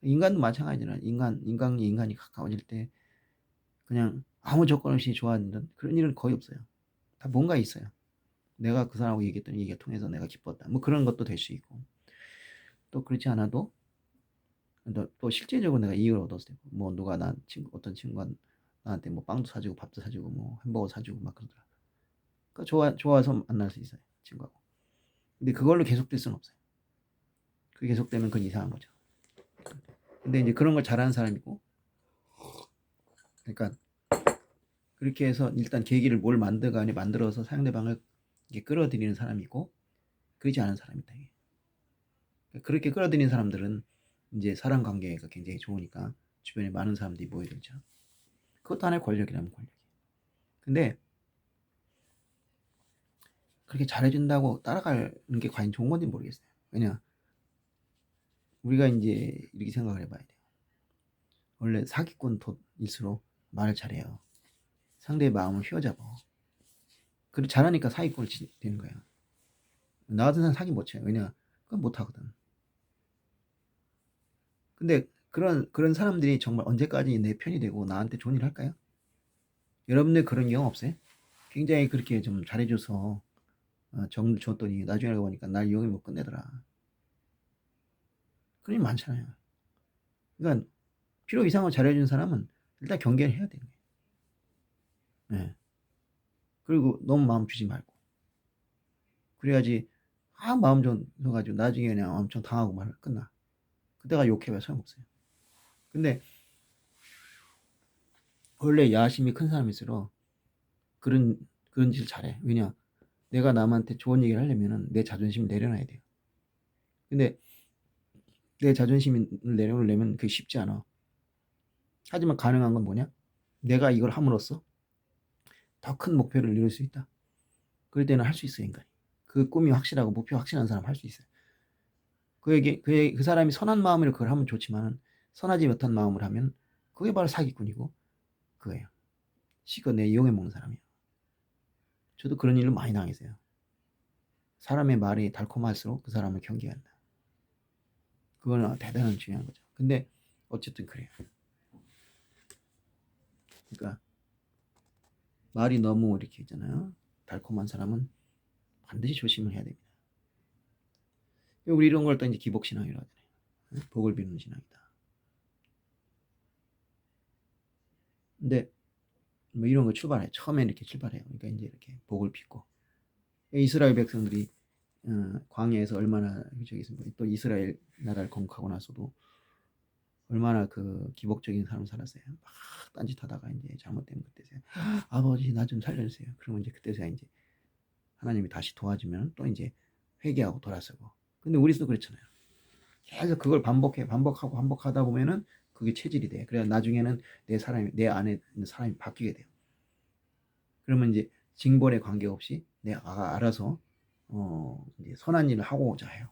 인간도 마찬가지잖아요. 인간이 가까워질 때 그냥 아무 조건 없이 좋아하는 그런 일은 거의 없어요. 다 뭔가 있어요. 내가 그 사람하고 얘기했던 얘기가 통해서 내가 기뻤다. 뭐 그런 것도 될 수 있고. 또 그렇지 않아도 또 실제적으로 내가 이익을 얻었을 때, 뭐 누가 어떤 친구가 나한테 뭐 빵도 사주고 밥도 사주고 뭐 햄버거 사주고 막 그러더라. 그러니까 좋아서 만날 수 있어요. 친구하고. 근데 그걸로 계속될 수는 없어요. 그게 계속되면 그건 이상한 거죠. 근데 이제 그런 걸 잘하는 사람이고, 그러니까 그렇게 해서 일단 계기를 뭘 만들어서 상대방을 이렇게 끌어들이는 사람이 있고, 그러지 않은 사람이 있다. 그렇게 끌어들이는 사람들은 이제 사람 관계가 굉장히 좋으니까 주변에 많은 사람들이 모여들죠. 그것도 하나의 권력이라면 권력이에요. 근데 그렇게 잘해준다고 따라가는 게 과연 좋은 건지 모르겠어요. 왜냐, 우리가 이제 이렇게 생각을 해봐야 돼요. 원래 사기꾼일수록 말을 잘해요. 상대의 마음을 휘어잡아. 그리고 잘하니까 사기꾼이 되는 거예요. 나 같은 사람 사기 못 쳐요. 왜냐, 그건 못 하거든. 근데 그런 사람들이 정말 언제까지 내 편이 되고 나한테 좋은 일 할까요? 여러분들 그런 경험 없어요? 굉장히 그렇게 좀 잘해줘서 정을 줬더니 나중에 알고 보니까 날 이용해 못 끝내더라. 그런 일 많잖아요. 그러니까 필요 이상으로 잘해준 사람은 일단 경계를 해야 되는 거예요. 네. 그리고 너무 마음 주지 말고. 그래야지 마음 줘가지고 나중에 그냥 엄청 당하고 말 끝나. 그때가 욕해봐야 소용없어요. 근데 원래 야심이 큰 사람일수록 그런 짓을 잘해. 왜냐, 내가 남한테 좋은 얘기를 하려면은 내 자존심을 내려놔야 돼요. 근데 내 자존심을 내려놓으려면 그게 쉽지 않아. 하지만 가능한 건 뭐냐? 내가 이걸 함으로써 더 큰 목표를 이룰 수 있다. 그럴 때는 할 수 있어요, 인간이. 그 꿈이 확실하고 목표 확실한 사람 할 수 있어요. 그 사람이 선한 마음으로 그걸 하면 좋지만 선하지 못한 마음을 하면 그게 바로 사기꾼이고 그거예요. 실컷 내 이용해 먹는 사람이에요. 저도 그런 일로 많이 당했어요. 사람의 말이 달콤할수록 그 사람을 경계해야 한다. 그거는 대단한 중요한 거죠. 근데 어쨌든 그래요. 그러니까 말이 너무 이렇게 있잖아요. 달콤한 사람은 반드시 조심을 해야 됩니다. 우리 이런 걸 또 이제 기복신앙이라고 하잖아요. 복을 비누는 신앙이다. 근데 뭐 이런 거 처음에 이렇게 출발해요. 그러니까 이제 이렇게 복을 빚고 이스라엘 백성들이 광야에서 얼마나 또 이스라엘 나라를 건국하고 나서도 얼마나 그 기복적인 삶을 살았어요. 막 딴짓하다가 이제 잘못되면 그때서야 아버지 나 좀 살려주세요. 그러면 이제 그때서야 이제 하나님이 다시 도와주면 또 이제 회개하고 돌아서고. 근데 우리도 그렇잖아요. 계속 그걸 반복하다 보면은 그게 체질이 돼. 그래야 나중에는 내 안에 있는 사람이 바뀌게 돼요. 그러면 이제 징벌에 관계없이 내가 알아서 이제 선한 일을 하고자 해요.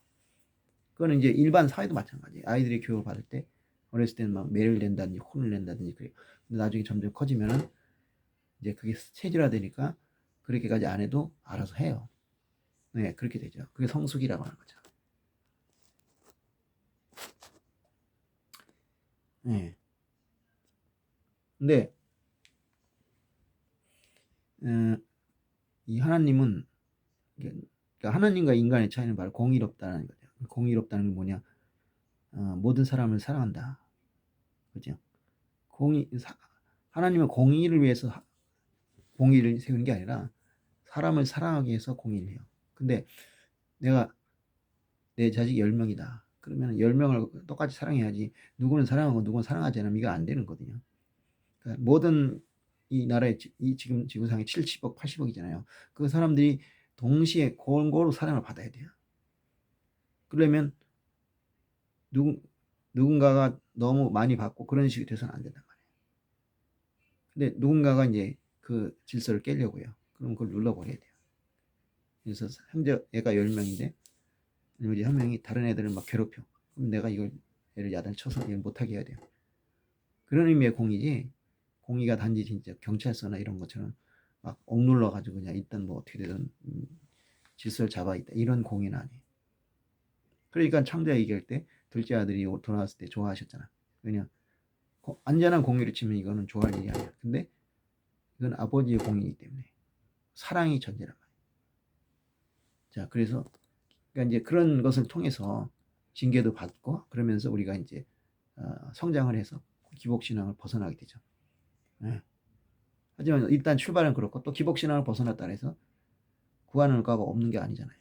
그거는 이제 일반 사회도 마찬가지예요. 아이들이 교육을 받을 때 어렸을 때는 막 매를 낸다든지 혼을 낸다든지 그래요. 근데 나중에 점점 커지면은 이제 그게 체질화되니까 그렇게까지 안 해도 알아서 해요. 네, 그렇게 되죠. 그게 성숙이라고 하는 거죠. 네. 근데 이 하나님은 그러니까 하나님과 인간의 차이는 바로 공의롭다는 거죠. 공의롭다는 건 뭐냐? 모든 사람을 사랑한다. 그죠? 공의 하나님은 공의를 위해서 공의를 세우는 게 아니라 사람을 사랑하기 위해서 공의를 해요. 근데 내가 내 자식이 10명이다. 그러면 10명을 똑같이 사랑해야지 누구는 사랑하고 누구는 사랑하지 않으면 이거 안 되는 거거든요. 그러니까 모든 이 나라에 지금 지구상에 70억, 80억이잖아요. 그 사람들이 동시에 골고루 사랑을 받아야 돼요. 그러면 누구, 누군가가 너무 많이 받고 그런 식이 돼서는 안 된단 말이에요. 근데 누군가가 이제 그 질서를 깨려고 해요. 그럼 그걸 눌러버려야 돼요. 그래서 애가 10명인데 이제 한 명이 다른 애들을 막 괴롭혀. 그럼 내가 이걸 애를 야단쳐서 이걸 못하게 해야 돼요. 그런 의미의 공의지 공의가 단지 진짜 경찰서나 이런 것처럼 막 억눌러 가지고 그냥 일단 뭐 어떻게 되든 질서를 잡아 있다. 이런 공의는 아니에요. 그러니까 창자 얘기할 때 둘째 아들이 돌아왔을 때 좋아하셨잖아. 왜냐 안전한 공의를 치면 이거는 좋아할 일이 아니야. 근데 이건 아버지의 공의이기 때문에 사랑이 전제란 말이야. 자, 그래서 그러니까 이제 그런 것을 통해서 징계도 받고 그러면서 우리가 이제 성장을 해서 기복신앙을 벗어나게 되죠. 네. 하지만 일단 출발은 그렇고 또 기복신앙을 벗어났다 해서 구하는 과가 없는 게 아니잖아요.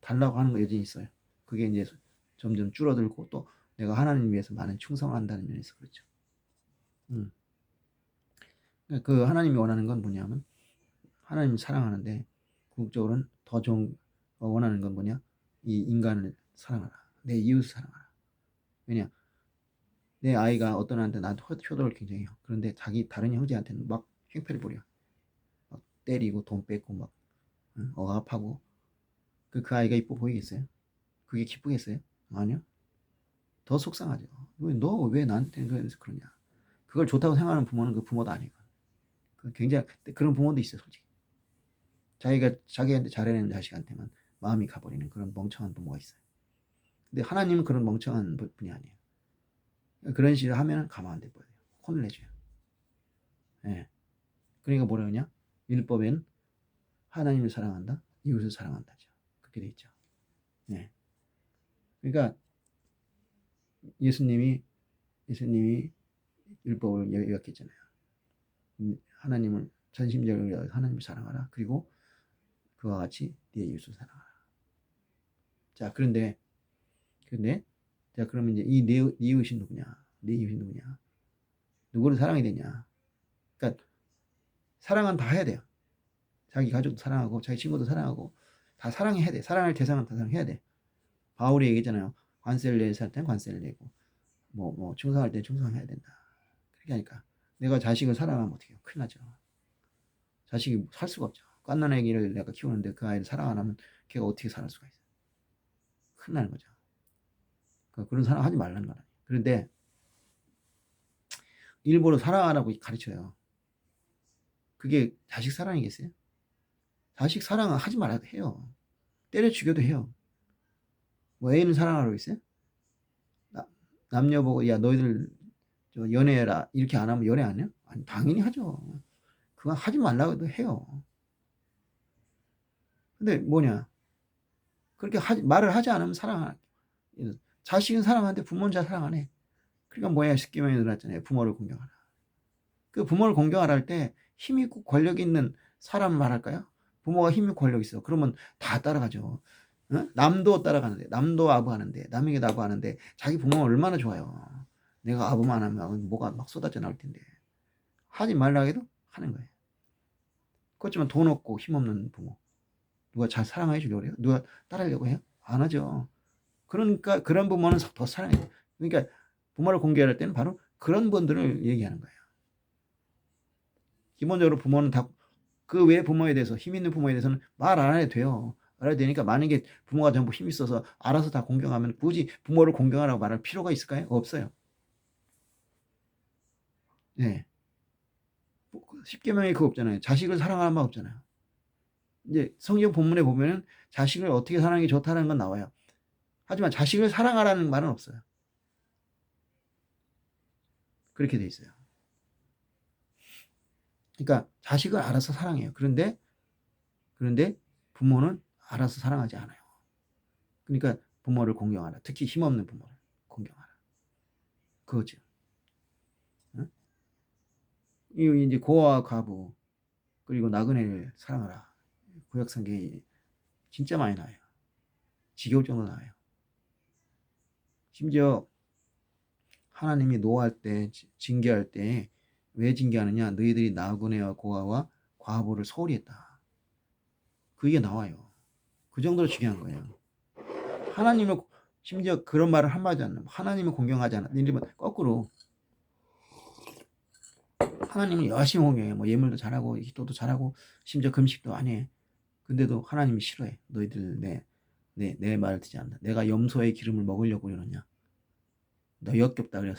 달라고 하는 거 여전히 있어요. 그게 이제 점점 줄어들고 또 내가 하나님 위해서 많은 충성한다는 면에서 그렇죠. 그 하나님이 원하는 건 뭐냐면 하나님 사랑하는데 궁극적으로는 더 좋은 원하는 건 뭐냐? 이 인간을 사랑하라. 내 이웃을 사랑하라. 왜냐? 내 아이가 어떤 애한테 나한테 효도를 굉장히 해요. 그런데 자기 다른 형제한테는 막 횡패를 부려. 막 때리고 돈 뺏고 막 억압하고 그 아이가 이뻐 보이겠어요? 그게 기쁘겠어요? 아니요. 더 속상하죠. 너 왜 나한테 그러냐? 그걸 좋다고 생각하는 부모는 그 부모도 아니고. 굉장히 그런 부모도 있어요, 솔직히. 자기가 자기한테 잘해내는 자식한테만 마음이 가버리는 그런 멍청한 부모가 있어요. 근데 하나님은 그런 멍청한 분이 아니에요. 그런 식으로 하면 가만 안 될 거예요. 혼을 내줘요. 예. 그러니까 뭐라 그러냐? 율법에는 하나님을 사랑한다, 이웃을 사랑한다죠. 그렇게 돼 있죠. 예. 그러니까 예수님이 율법을 요약했잖아요. 하나님을 전심적으로 하나님을 사랑하라. 그리고 그와 같이 네 이웃을 사랑하라. 자, 그런데 자, 그러면 이제 이 네 이웃이 누구냐? 네 이웃이 누구냐? 누구를 사랑해야 되냐? 그러니까 사랑은 다 해야 돼요. 자기 가족도 사랑하고 자기 친구도 사랑하고 다 사랑해야 돼. 사랑할 대상은 다 사랑해야 돼. 바울이 얘기했잖아요. 관세를 내야 할 때는 관세를 내고 충성할 때는 충성해야 된다. 그렇게 하니까 내가 자식을 사랑하면 어떻게 해요? 큰일 나죠. 자식이 살 수가 없죠. 갓난 아기를 내가 키우는데 그 아이를 사랑 안 하면 걔가 어떻게 살 수가 있어요? 큰일 나는 거죠. 그런 사랑 하지 말라는 거예요. 그런데 일부러 사랑하라고 가르쳐요. 그게 자식 사랑이겠어요? 자식 사랑은 하지 말아도 해요. 때려 죽여도 해요. 뭐 애인을 사랑하라고 있어요? 남녀 보고 야 너희들 연애해라 이렇게 안 하면 연애 안 해요? 아니 당연히 하죠. 그건 하지 말라고 해요. 근데 뭐냐? 그렇게 말을 하지 않으면 자식은 사랑하는데 부모는 잘 사랑 안 해. 그러니까 뭐야? 십계명에 들어왔잖아요. 부모를 공경하라. 그 부모를 공경하라 할 때 힘 있고 권력 있는 사람 말할까요? 부모가 힘 있고 권력 있어. 그러면 다 따라가죠. 남도 따라가는데, 남도 아부하는데, 남에게 아부하는데 자기 부모가 얼마나 좋아요. 내가 아부만 하면 뭐가 막 쏟아져 나올 텐데. 하지 말라 해도 하는 거예요. 그렇지만 돈 없고 힘 없는 부모. 누가 잘 사랑해 주려고 해요? 누가 따르려고 해요? 안 하죠. 그러니까 그런 부모는 더 사랑해요. 그러니까 부모를 공개할 때는 바로 그런 분들을 얘기하는 거예요. 기본적으로 부모는 다 그 외 부모에 대해서 힘 있는 부모에 대해서는 말 안 해도 돼요. 알아야 되니까 만약에 부모가 전부 힘 있어서 알아서 다 공경하면 굳이 부모를 공경하라고 말할 필요가 있을까요? 없어요. 네. 십계명에 그거 없잖아요. 자식을 사랑하는 말 없잖아요. 이제 성경 본문에 보면은 자식을 어떻게 사랑하는 게 좋다는 건 나와요. 하지만 자식을 사랑하라는 말은 없어요. 그렇게 돼 있어요. 그러니까 자식을 알아서 사랑해요. 그런데 부모는 알아서 사랑하지 않아요. 그러니까 부모를 공경하라. 특히 힘없는 부모를 공경하라. 그거죠. 응? 이제 고아와 과부 그리고 나그네를 사랑하라. 구약성경에 진짜 많이 나와요. 지겨울 정도 나와요. 심지어 하나님이 노할 때 징계할 때 왜 징계하느냐? 너희들이 나그네와 고아와 과부를 소홀히 했다. 그게 나와요. 그 정도로 중요한 거예요. 하나님을 심지어 그런 말을 한마디 안 하면 하나님을 공경하지 않아. 이러면 거꾸로 하나님을 열심히 공경해. 뭐 예물도 잘하고 기도도 잘하고 심지어 금식도 안 해. 근데도 하나님이 싫어해. 너희들 내 말을 듣지 않는다. 내가 염소의 기름을 먹으려고 그러느냐? 너 역겹다 그래.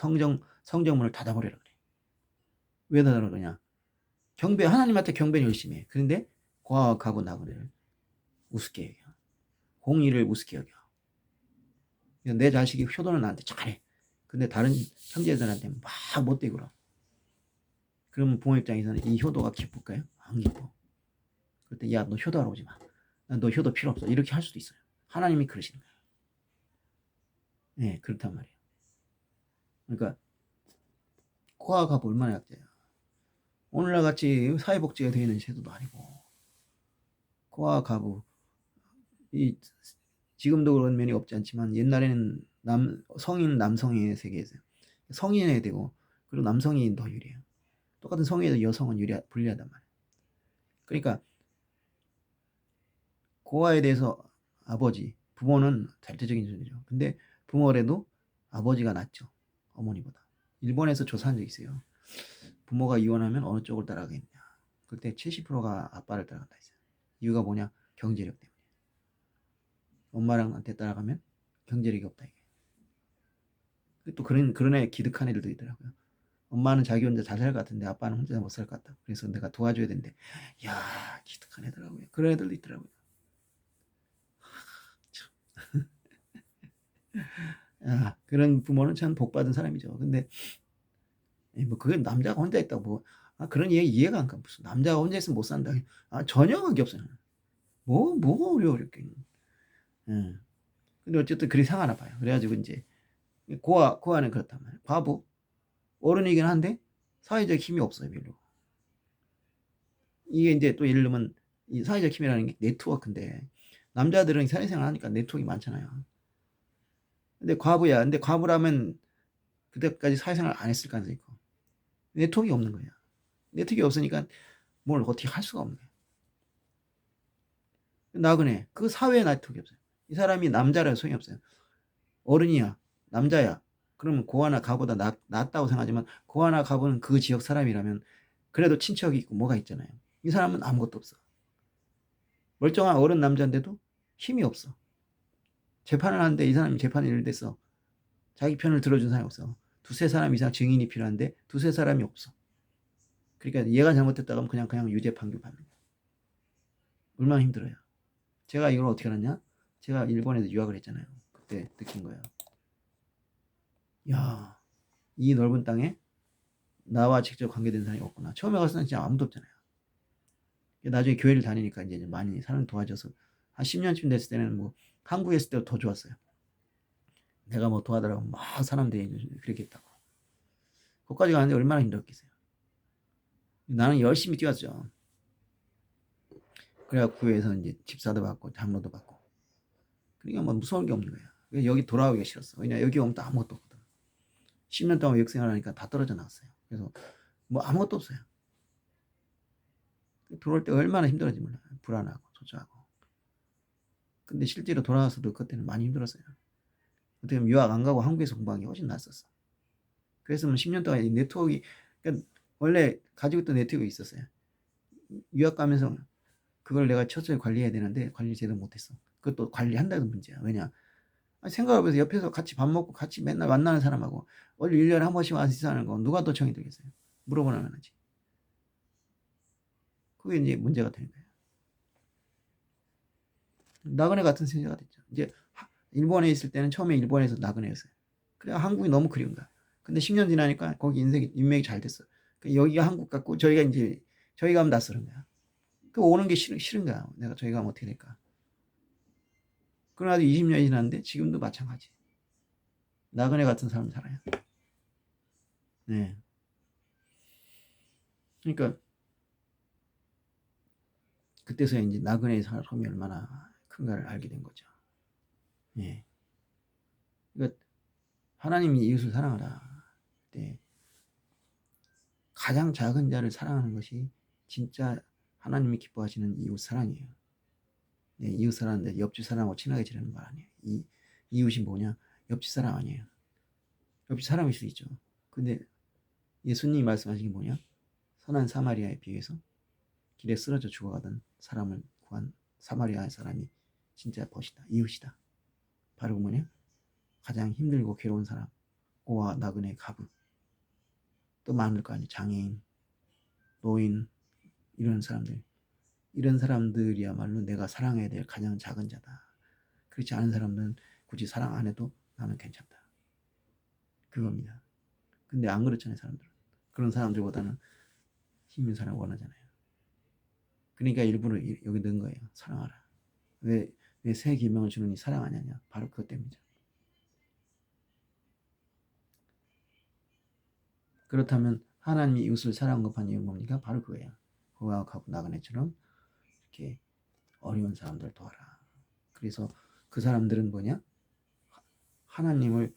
성경문을 닫아버리라 그래. 왜 닫아버리냐? 하나님한테 경배는 열심히 해. 그런데 고아와 과부 나그네를 우습게 여겨. 공의를 우습게 여겨. 내 자식이 효도는 나한테 잘해. 근데 다른 형제들한테 막 못되고 그러. 그러면 부모 입장에서는 이 효도가 기쁠까요? 안 기뻐. 그럴 때 야, 너 효도하러 오지 마. 너 효도 필요 없어. 이렇게 할 수도 있어요. 하나님이 그러시는 거예요. 네, 그렇단 말이에요. 그러니까 코와 가부 얼마나 약자야. 오늘날 같이 사회복지가 되어 있는 제도도 아니고 코와 가부 이 지금도 그런 면이 없지 않지만 옛날에는 성인 남성의 세계에서 성인에 되고 그리고 남성이 더 유리해요. 똑같은 성에도 여성은 불리하단 말이에요. 그러니까 고아에 대해서 아버지, 부모는 절대적인 존재죠. 근데 부모래도 아버지가 낫죠. 어머니보다. 일본에서 조사한 적 있어요. 부모가 이혼하면 어느 쪽을 따라가겠냐. 그때 70%가 아빠를 따라간다 했어요. 이유가 뭐냐? 경제력 때문에. 엄마랑한테 따라가면 경제력이 없다 이게. 또 그런 애 기득한 애들도 있더라고요. 엄마는 자기 혼자 잘 살 것 같은데 아빠는 혼자 못 살 것 같다. 그래서 내가 도와줘야 되는데, 야, 기특한 애더라고요. 그런 애들도 있더라고요. 야, 그런 부모는 참 복받은 사람이죠. 근데 뭐 그게 남자가 혼자 있다고 뭐 그런 이해가 안 가. 무슨 남자가 혼자 있으면 못 산다. 전혀 관계 없어요. 뭐가 어려워 이렇게. 예. 근데 어쨌든 그리 상하나 봐요. 그래가지고 이제 고아는 그렇단 말이에요. 과부 어른이긴 한데 사회적 힘이 없어요 별로. 이게 이제 또 예를 들면 이 사회적 힘이라는 게 네트워크인데 남자들은 사회생활 하니까 네트워크가 많잖아요. 근데 과부야. 근데 과부라면 그때까지 사회생활 안 했을 가능성이 있고 네트워크가 없는 거예요. 네트워크가 없으니까 뭘 어떻게 할 수가 없는 거예요. 나그네 그 사회에 네트워크가 없어요. 이 사람이 남자라 소용이 없어요. 어른이야 남자야. 그러면 고아나 가보다 낫다고 생각하지만 고아나 가보는 그 지역 사람이라면 그래도 친척이 있고 뭐가 있잖아요. 이 사람은 아무것도 없어. 멀쩡한 어른 남자인데도 힘이 없어. 재판을 하는데 이 사람이 재판에 일됐어. 자기 편을 들어준 사람이 없어. 두세 사람 이상 증인이 필요한데 두세 사람이 없어. 그러니까 얘가 잘못했다 그러면 그냥 유죄 판결 받는 거야. 얼마나 힘들어요. 제가 이걸 어떻게 알았냐? 제가 일본에서 유학을 했잖아요. 그때 느낀 거예요. 야, 이 넓은 땅에 나와 직접 관계된 사람이 없구나. 처음에 갔을 때는 진짜 아무도 없잖아요. 나중에 교회를 다니니까 이제 많이 사람 도와줘서 한 10년쯤 됐을 때는 뭐 한국에 있을 때도 더 좋았어요. 내가 뭐 도와달라고 막 사람들이 그렇게 했다고. 거기까지 가는데 얼마나 힘들었겠어요. 나는 열심히 뛰었죠. 그래갖고 교회에서 이제 집사도 받고 장로도 받고. 그러니까 뭐 무서운 게 없는 거야. 여기 돌아오기가 싫었어. 왜냐 여기 오면 또 아무것도 없거든. 10년 동안 외국생활 하니까 다 떨어져 나왔어요. 그래서 뭐 아무것도 없어요. 들어올 때 얼마나 힘들었는지 몰라요. 불안하고 초조하고. 근데 실제로 돌아와서도 그때는 많이 힘들었어요. 어떻게 보면 유학 안 가고 한국에서 공부한 게 훨씬 낫었어. 그래서 뭐 10년 동안 이 네트워크, 그러니까 원래 가지고 있던 네트워크가 있었어요. 유학 가면서 그걸 내가 철저히 관리해야 되는데 관리 제대로 못했어. 그것도 관리한다는 문제야. 왜냐? 생각해보세요. 옆에서 같이 밥 먹고 같이 맨날 만나는 사람하고 원래 1년에 한 번씩 와서 식사하는 거 누가 더 정이 들겠어요? 물어보면 하지. 그게 이제 문제가 되는 거예요. 나그네 같은 세계가 됐죠. 이제 일본에 있을 때는 처음에 일본에서 나그네였어요. 그래 한국이 너무 그리운 거야. 근데 10년 지나니까 거기 인맥이 잘 됐어. 여기가 한국 같고 저희가 하면 낯설은 거야. 그 오는 게 싫은 거야. 내가 저희가 하면 어떻게 될까? 그러나 20년이 지났는데 지금도 마찬가지. 나그네 같은 사람 살아요. 네. 그러니까 그때서야 이제 나그네의 삶이 얼마나 큰가를 알게 된 거죠. 예. 그러니까 하나님이 이웃을 사랑하라. 네. 가장 작은 자를 사랑하는 것이 진짜 하나님이 기뻐하시는 이웃 사랑이에요. 네, 이웃 사랑인데 옆집 사람하고 친하게 지내는 말 아니에요. 이웃이 뭐냐? 옆집 사람 아니에요. 옆집 사람일 수 있죠. 근데 예수님이 말씀하신 게 뭐냐? 선한 사마리아에 비해서 길에 쓰러져 죽어가던 사람을 구한 사마리아 사람이 진짜 벗이다. 이웃이다. 바로 뭐냐? 가장 힘들고 괴로운 사람. 고아, 나그네, 가부. 또 많을 거 아니에요. 장애인, 노인, 이런 사람들. 이런 사람들이야말로 내가 사랑해야 될 가장 작은 자다. 그렇지 않은 사람들은 굳이 사랑 안 해도 나는 괜찮다. 그겁니다. 근데 안 그렇잖아요, 사람들은. 그런 사람들보다는 힘 있는 사람을 원하잖아요. 그러니까 일부러 여기 넣은 거예요. 사랑하라. 왜 새 계명을 주느니 사랑하냐냐. 바로 그것 때문이죠. 그렇다면 하나님이 이웃을 사랑급한 이유는 뭡니까? 바로 그거예요. 고아하고 나그네처럼 이렇게 어려운 사람들 도와라. 그래서 그 사람들은 뭐냐? 하나님을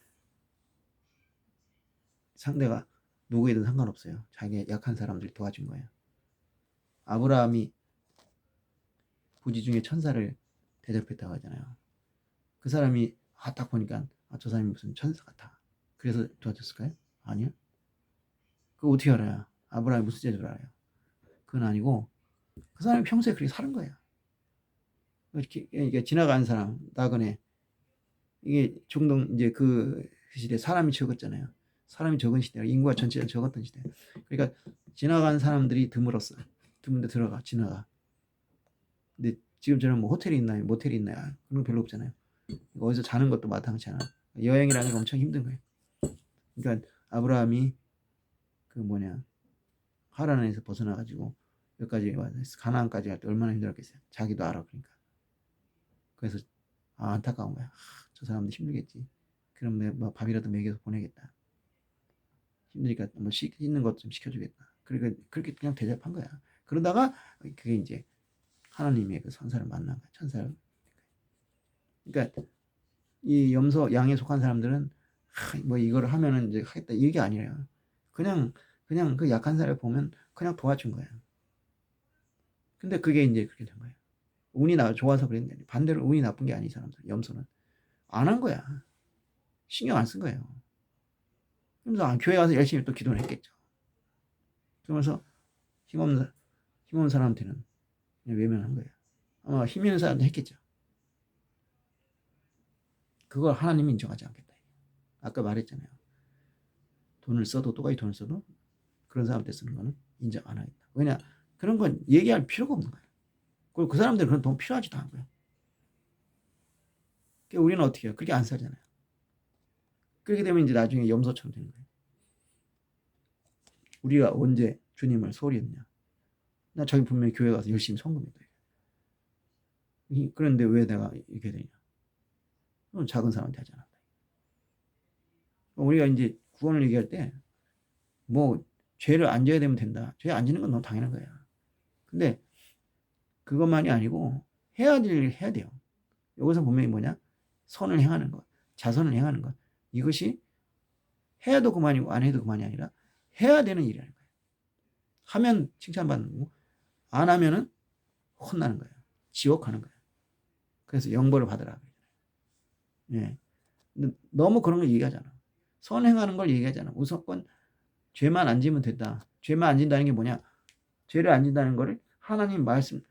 상대가 누구에든 상관없어요. 자기 약한 사람들 도와준 거예요. 아브라함이 부지 중에 천사를 대접했다고 하잖아요. 그 사람이 딱 보니까 저 사람이 무슨 천사 같아. 그래서 도와줬을까요? 아니요. 그거 어떻게 알아요? 아브라함이 무슨 죄를 알아요? 그건 아니고 그 사람이 평소에 그렇게 사는 거예요. 이렇게 지나가는 사람 나그네 이게 중동 이제 그 시대 사람이 적었잖아요. 사람이 적은 시대가 인구가 전체가 적었던 시대. 그러니까 지나가는 사람들이 드물었어요. 드문데 지나가. 근데 지금처럼 뭐 호텔이 있나요? 모텔이 있나요? 그런 거 별로 없잖아요. 어디서 자는 것도 마땅치 않아. 여행이라는 게 엄청 힘든 거예요. 그러니까 아브라함이 그 뭐냐 하란에서 벗어나가지고 여기까지 와서 가나안까지 갈 때 얼마나 힘들었겠어요. 자기도 알아 그러니까. 그래서 안타까운 거야. 저 사람도 힘들겠지. 그럼 뭐 밥이라도 먹여서 보내겠다. 힘드니까 뭐 씻는 것 좀 시켜주겠다. 그러니까 그렇게 그냥 대접한 거야. 그러다가 그게 이제 하나님의 그 선사를 만난 거야. 천사를. 그러니까 이 염소 양에 속한 사람들은 뭐 이거를 하면은 이제 하겠다 이게 아니에요. 그냥 그 약한 사람을 보면 그냥 도와준 거예요. 근데 그게 이제 그렇게 된 거예요. 운이 좋아서 그랬는데 반대로 운이 나쁜 게 아니 사람들 염소는 안 한 거야. 신경 안 쓴 거예요. 그러면서 교회 가서 열심히 또 기도를 했겠죠. 그러면서 힘없는 사람한테는 그냥 외면한 거예요. 아마 힘 있는 사람한테 했겠죠. 그걸 하나님이 인정하지 않겠다. 아까 말했잖아요. 돈을 써도 또다시 돈을 써도 그런 사람한테 쓰는 거는 인정 안 하겠다. 왜냐 그런 건 얘기할 필요가 없는 거예요. 그리고 그 사람들은 그런 돈 필요하지도 않은 거예요. 그러니까 우리는 어떻게 해요? 그렇게 안 살잖아요. 그렇게 되면 이제 나중에 염소처럼 되는 거예요. 우리가 언제 주님을 소홀히 했냐? 나 저기 분명히 교회 가서 열심히 성금했다. 그런데 왜 내가 이렇게 되냐? 그건 작은 사람한테 하지 않았다. 우리가 이제 구원을 얘기할 때 뭐 죄를 안 져야 되면 된다. 죄 안 지는 건 너무 당연한 거야. 근데 그것만이 아니고 해야 될 일을 해야 돼요. 여기서 분명히 뭐냐? 선을 행하는 것, 자선을 행하는 것. 이것이 해도 그만이고 안 해도 그만이 아니라 해야 되는 일이라는 거예요. 하면 칭찬받는 거고 안 하면은 혼나는 거예요. 지옥 가는 거예요. 그래서 영벌을 받으라. 예. 근데 너무 그런 걸 얘기하잖아. 선행하는 걸 얘기하잖아. 무조건 죄만 안 지면 된다. 죄만 안 진다는 게 뭐냐? 죄를 안 진다는 거를 하나님 말씀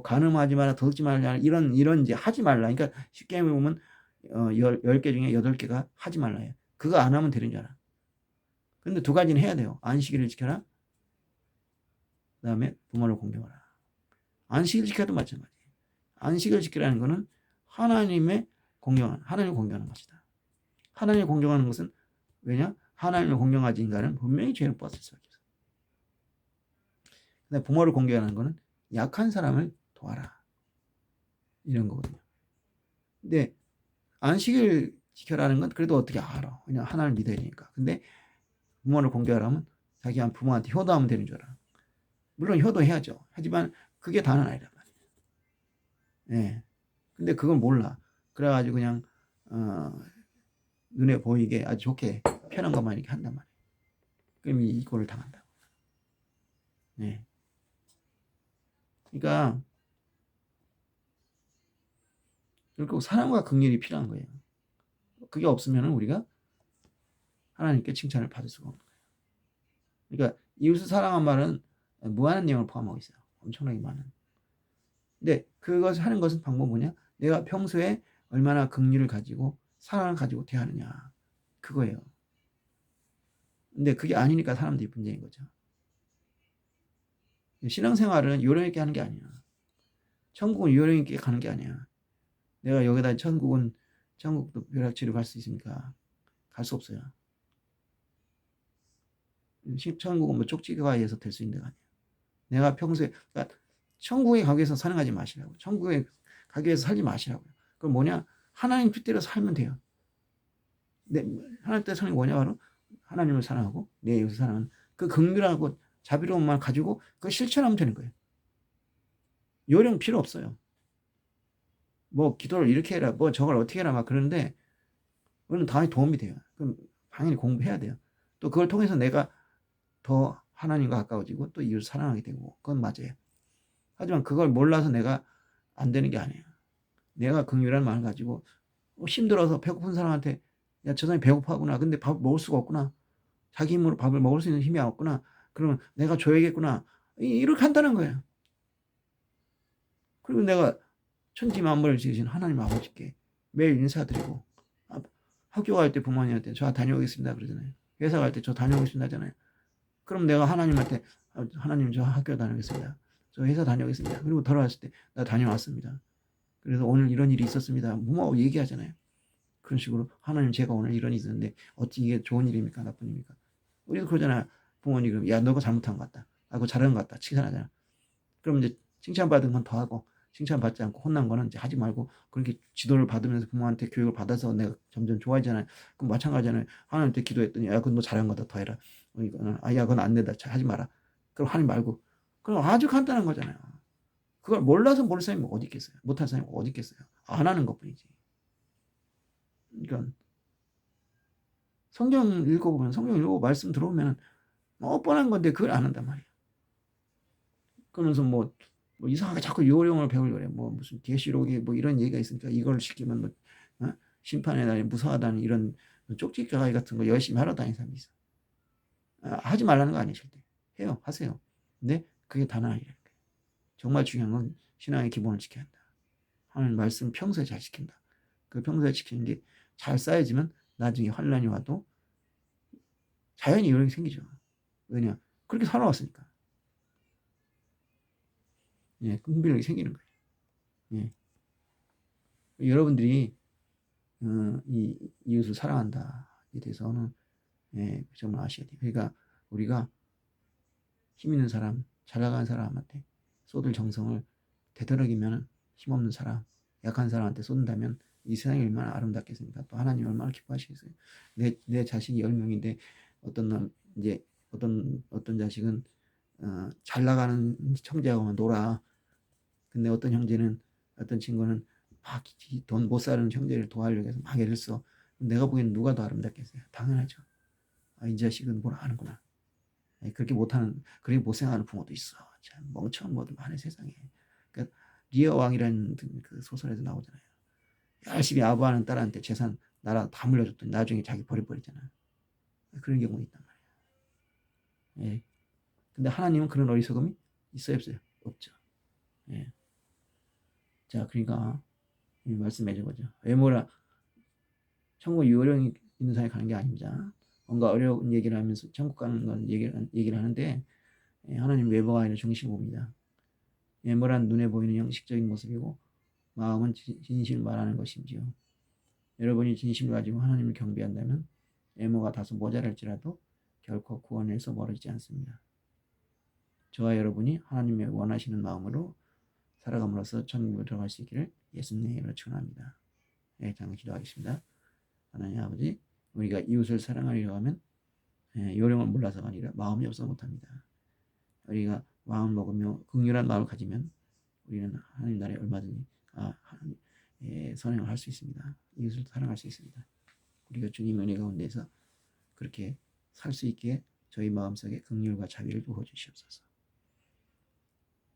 간음하지 마라, 더럽지 말라 이런 이제 하지 말라. 그러니까 쉽게 보면 10개 중에 8개가 하지 말라예요. 그거 안 하면 되는 줄 알아. 근데 두 가지는 해야 돼요. 안식일을 지켜라. 그다음에 부모를 공경하라. 안식일 지켜도 마찬가지예요. 안식을 지키라는 것은 하나님을 공경하는 것이다. 하나님을 공경하는 것은 왜냐? 하나님을 공경하지 인간은 분명히 죄를 벗을 수밖에 없어요. 근데 부모를 공경하는 것은 약한 사람을 도와라. 이런 거거든요. 근데 안식일 지켜라는 건 그래도 어떻게 알아? 그냥 하나를 믿어야 되니까. 근데 부모를 공경하라면 자기 부모한테 효도하면 되는 줄 알아. 물론 효도해야죠. 하지만 그게 다는 아니란 말이에요. 예. 근데 그걸 몰라. 그래가지고 그냥 눈에 보이게 아주 좋게 편한 것만 이렇게 한단 말이에요. 그럼 이 꼴을 당한다고. 네. 그러니까 결국 사랑과 긍휼이 필요한 거예요. 그게 없으면 우리가 하나님께 칭찬을 받을 수가 없는 거예요. 그러니까 이웃을 사랑한 말은 무한한 내용을 포함하고 있어요. 엄청나게 많은. 근데 그것을 하는 것은 방법 뭐냐? 내가 평소에 얼마나 긍휼을 가지고 사랑을 가지고 대하느냐. 그거예요. 근데 그게 아니니까 사람들이 문제인 거죠. 신앙생활은 요령 있게 하는 게 아니야. 천국은 요령 있게 가는 게 아니야. 내가 여기다 천국도 벼락치러 갈 수 있습니까? 갈 수 없어요. 천국은 뭐 쪽지가 의해서 될 수 있는 데가 아니야. 내가 평소에, 그러니까 천국에 가기 위해서 사랑하지 마시라고. 천국에 가기 위해서 살지 마시라고요. 그럼 뭐냐? 하나님 뜻대로 살면 돼요. 하나님 뜻대로 사는 게 뭐냐? 바로 하나님을 사랑하고 내 이웃을 사랑하는 그 긍휼하고 자비로움만 가지고 그걸 실천하면 되는 거예요. 요령 필요 없어요. 뭐 기도를 이렇게 해라, 뭐 저걸 어떻게 해라 막 그러는데 그건 당연히 도움이 돼요. 그럼 당연히 공부해야 돼요. 또 그걸 통해서 내가 더 하나님과 가까워지고 또 이웃을 사랑하게 되고 그건 맞아요. 하지만 그걸 몰라서 내가 안 되는 게 아니에요. 내가 긍휼한 마음을 가지고 힘들어서 배고픈 사람한테 야, 저 사람이 배고파하구나. 근데 밥 먹을 수가 없구나. 자기 힘으로 밥을 먹을 수 있는 힘이 없구나. 그러면 내가 줘야겠구나. 이렇게 한다는 거예요. 그리고 내가 천지 만물을 지으신 하나님 아버지께 매일 인사드리고 학교 갈 때 부모님한테 저 다녀오겠습니다 그러잖아요. 회사 갈 때 저 다녀오겠습니다 하잖아요. 그럼 내가 하나님한테 하나님 저 학교 다녀오겠습니다. 저 회사 다녀오겠습니다. 그리고 돌아왔을 때 나 다녀왔습니다. 그래서 오늘 이런 일이 있었습니다. 부모하고 얘기하잖아요. 그런 식으로 하나님 제가 오늘 이런 일이 있었는데 어찌 이게 좋은 일입니까 나쁜 일입니까? 우리도 그러잖아요. 부모님 그럼 야 너가 잘못한 것 같다. 하고 잘한 것 같다. 칭찬하잖아. 그럼 이제 칭찬받은 건 더 하고 칭찬받지 않고 혼난 거는 이제 하지 말고 그렇게 지도를 받으면서 부모한테 교육을 받아서 내가 점점 좋아지잖아요. 그럼 마찬가지잖아요. 하나님한테 기도했더니 야 그건 너 잘한 거다 더 해라. 이거는 야 그건 안 된다. 하지 마라. 그럼 하지 말고. 그럼 아주 간단한 거잖아요. 그걸 몰라서 모를 사람이 어디 있겠어요. 못할 사람이 어디 있겠어요. 안 하는 것뿐이지. 그러니까 성경 읽어보면 성경 읽고 말씀 들어오면 뻔한 건데 그걸 안 한단 말이에요. 그러면서 뭐 이상하게 자꾸 요령을 배우려고 그래. 뭐 무슨 계시록에 뭐 이런 얘기가 있으니까 이걸 시키면 뭐 심판의 날이 무서워하다는 이런 쪽지가위 같은 거 열심히 하러 다니는 사람이 있어. 하지 말라는 거 아니에요, 절대. 해요, 하세요. 근데 그게 다는 아니라는 거예요. 정말 중요한 건 신앙의 기본을 지켜야 한다. 하나님 말씀 평소에 잘 지킨다. 그 평소에 지키는 게 잘 쌓여지면 나중에 환란이 와도 자연히 요령이 생기죠. 왜냐? 그렇게 살아왔으니까. 예, 긍휼력이 생기는 거예요. 예. 여러분들이 이 이웃을 사랑한다에 대해서는 예, 정말 아셔야 돼요. 그러니까 우리가 힘 있는 사람, 잘 나가는 사람한테 쏟을 정성을 되도록이면 힘없는 사람, 약한 사람한테 쏟는다면 이 세상이 얼마나 아름답겠습니까? 또 하나님이 얼마나 기뻐하시겠어요? 내 자식이 10명인데 어떤 놈 이제 어떤 자식은 잘 나가는 형제하고만 놀아. 근데 어떤 친구는 막 돈 못 사는 형제를 도와주려고 해서 막 애를 써. 내가 보기에는 누가 더 아름답겠어요? 당연하죠. 이 자식은 뭘 아는구나. 그렇게 못 생각하는 부모도 있어. 참 멍청한 부모도 많은 세상에. 그러니까 리어 왕이라는 그 소설에서 나오잖아요. 열심히 아부하는 딸한테 재산 나라 다 물려줬더니 나중에 자기 버려버리잖아. 그런 경우가 있단 말이야. 예. 근데 하나님은 그런 어리석음이 있어요, 없어요? 없죠. 예. 자, 그러니까 말씀해 준 거죠. 외모라 천국 요령이 있는 사람이 가는 게 아닙니다. 뭔가 어려운 얘기를 하면서 천국 가는 건 얘기를 하는데 하나님 외모가 아니라 중심을 봅니다. 외모란 눈에 보이는 형식적인 모습이고 마음은 진실을 말하는 것이지요. 여러분이 진심을 가지고 하나님을 경배한다면 외모가 다소 모자랄지라도 결코 구원에서 멀어지지 않습니다. 저와 여러분이 하나님의 원하시는 마음으로 살아감으로써 천국에 들어갈 수 있기를 예수님의 이름으로 축원합니다. 네, 잠깐 기도하겠습니다. 하나님 아버지, 우리가 이웃을 사랑하려고 하면 요령을 몰라서가 아니라 마음이 없어 못합니다. 우리가 마음을 먹으며 긍휼한 마음을 가지면 우리는 하나님 나라에 얼마든지 하나님 선행을 할 수 있습니다. 이웃을 사랑할 수 있습니다. 우리가 주님 은혜 가운데서 그렇게 살 수 있게 저희 마음속에 긍휼과 자비를 부어주시옵소서.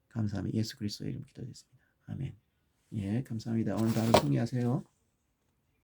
감사합니다. 예수 그리스도의 이름 기도드렸습니다. 아멘. 예, 감사합니다. 오늘도 하루 승리하세요.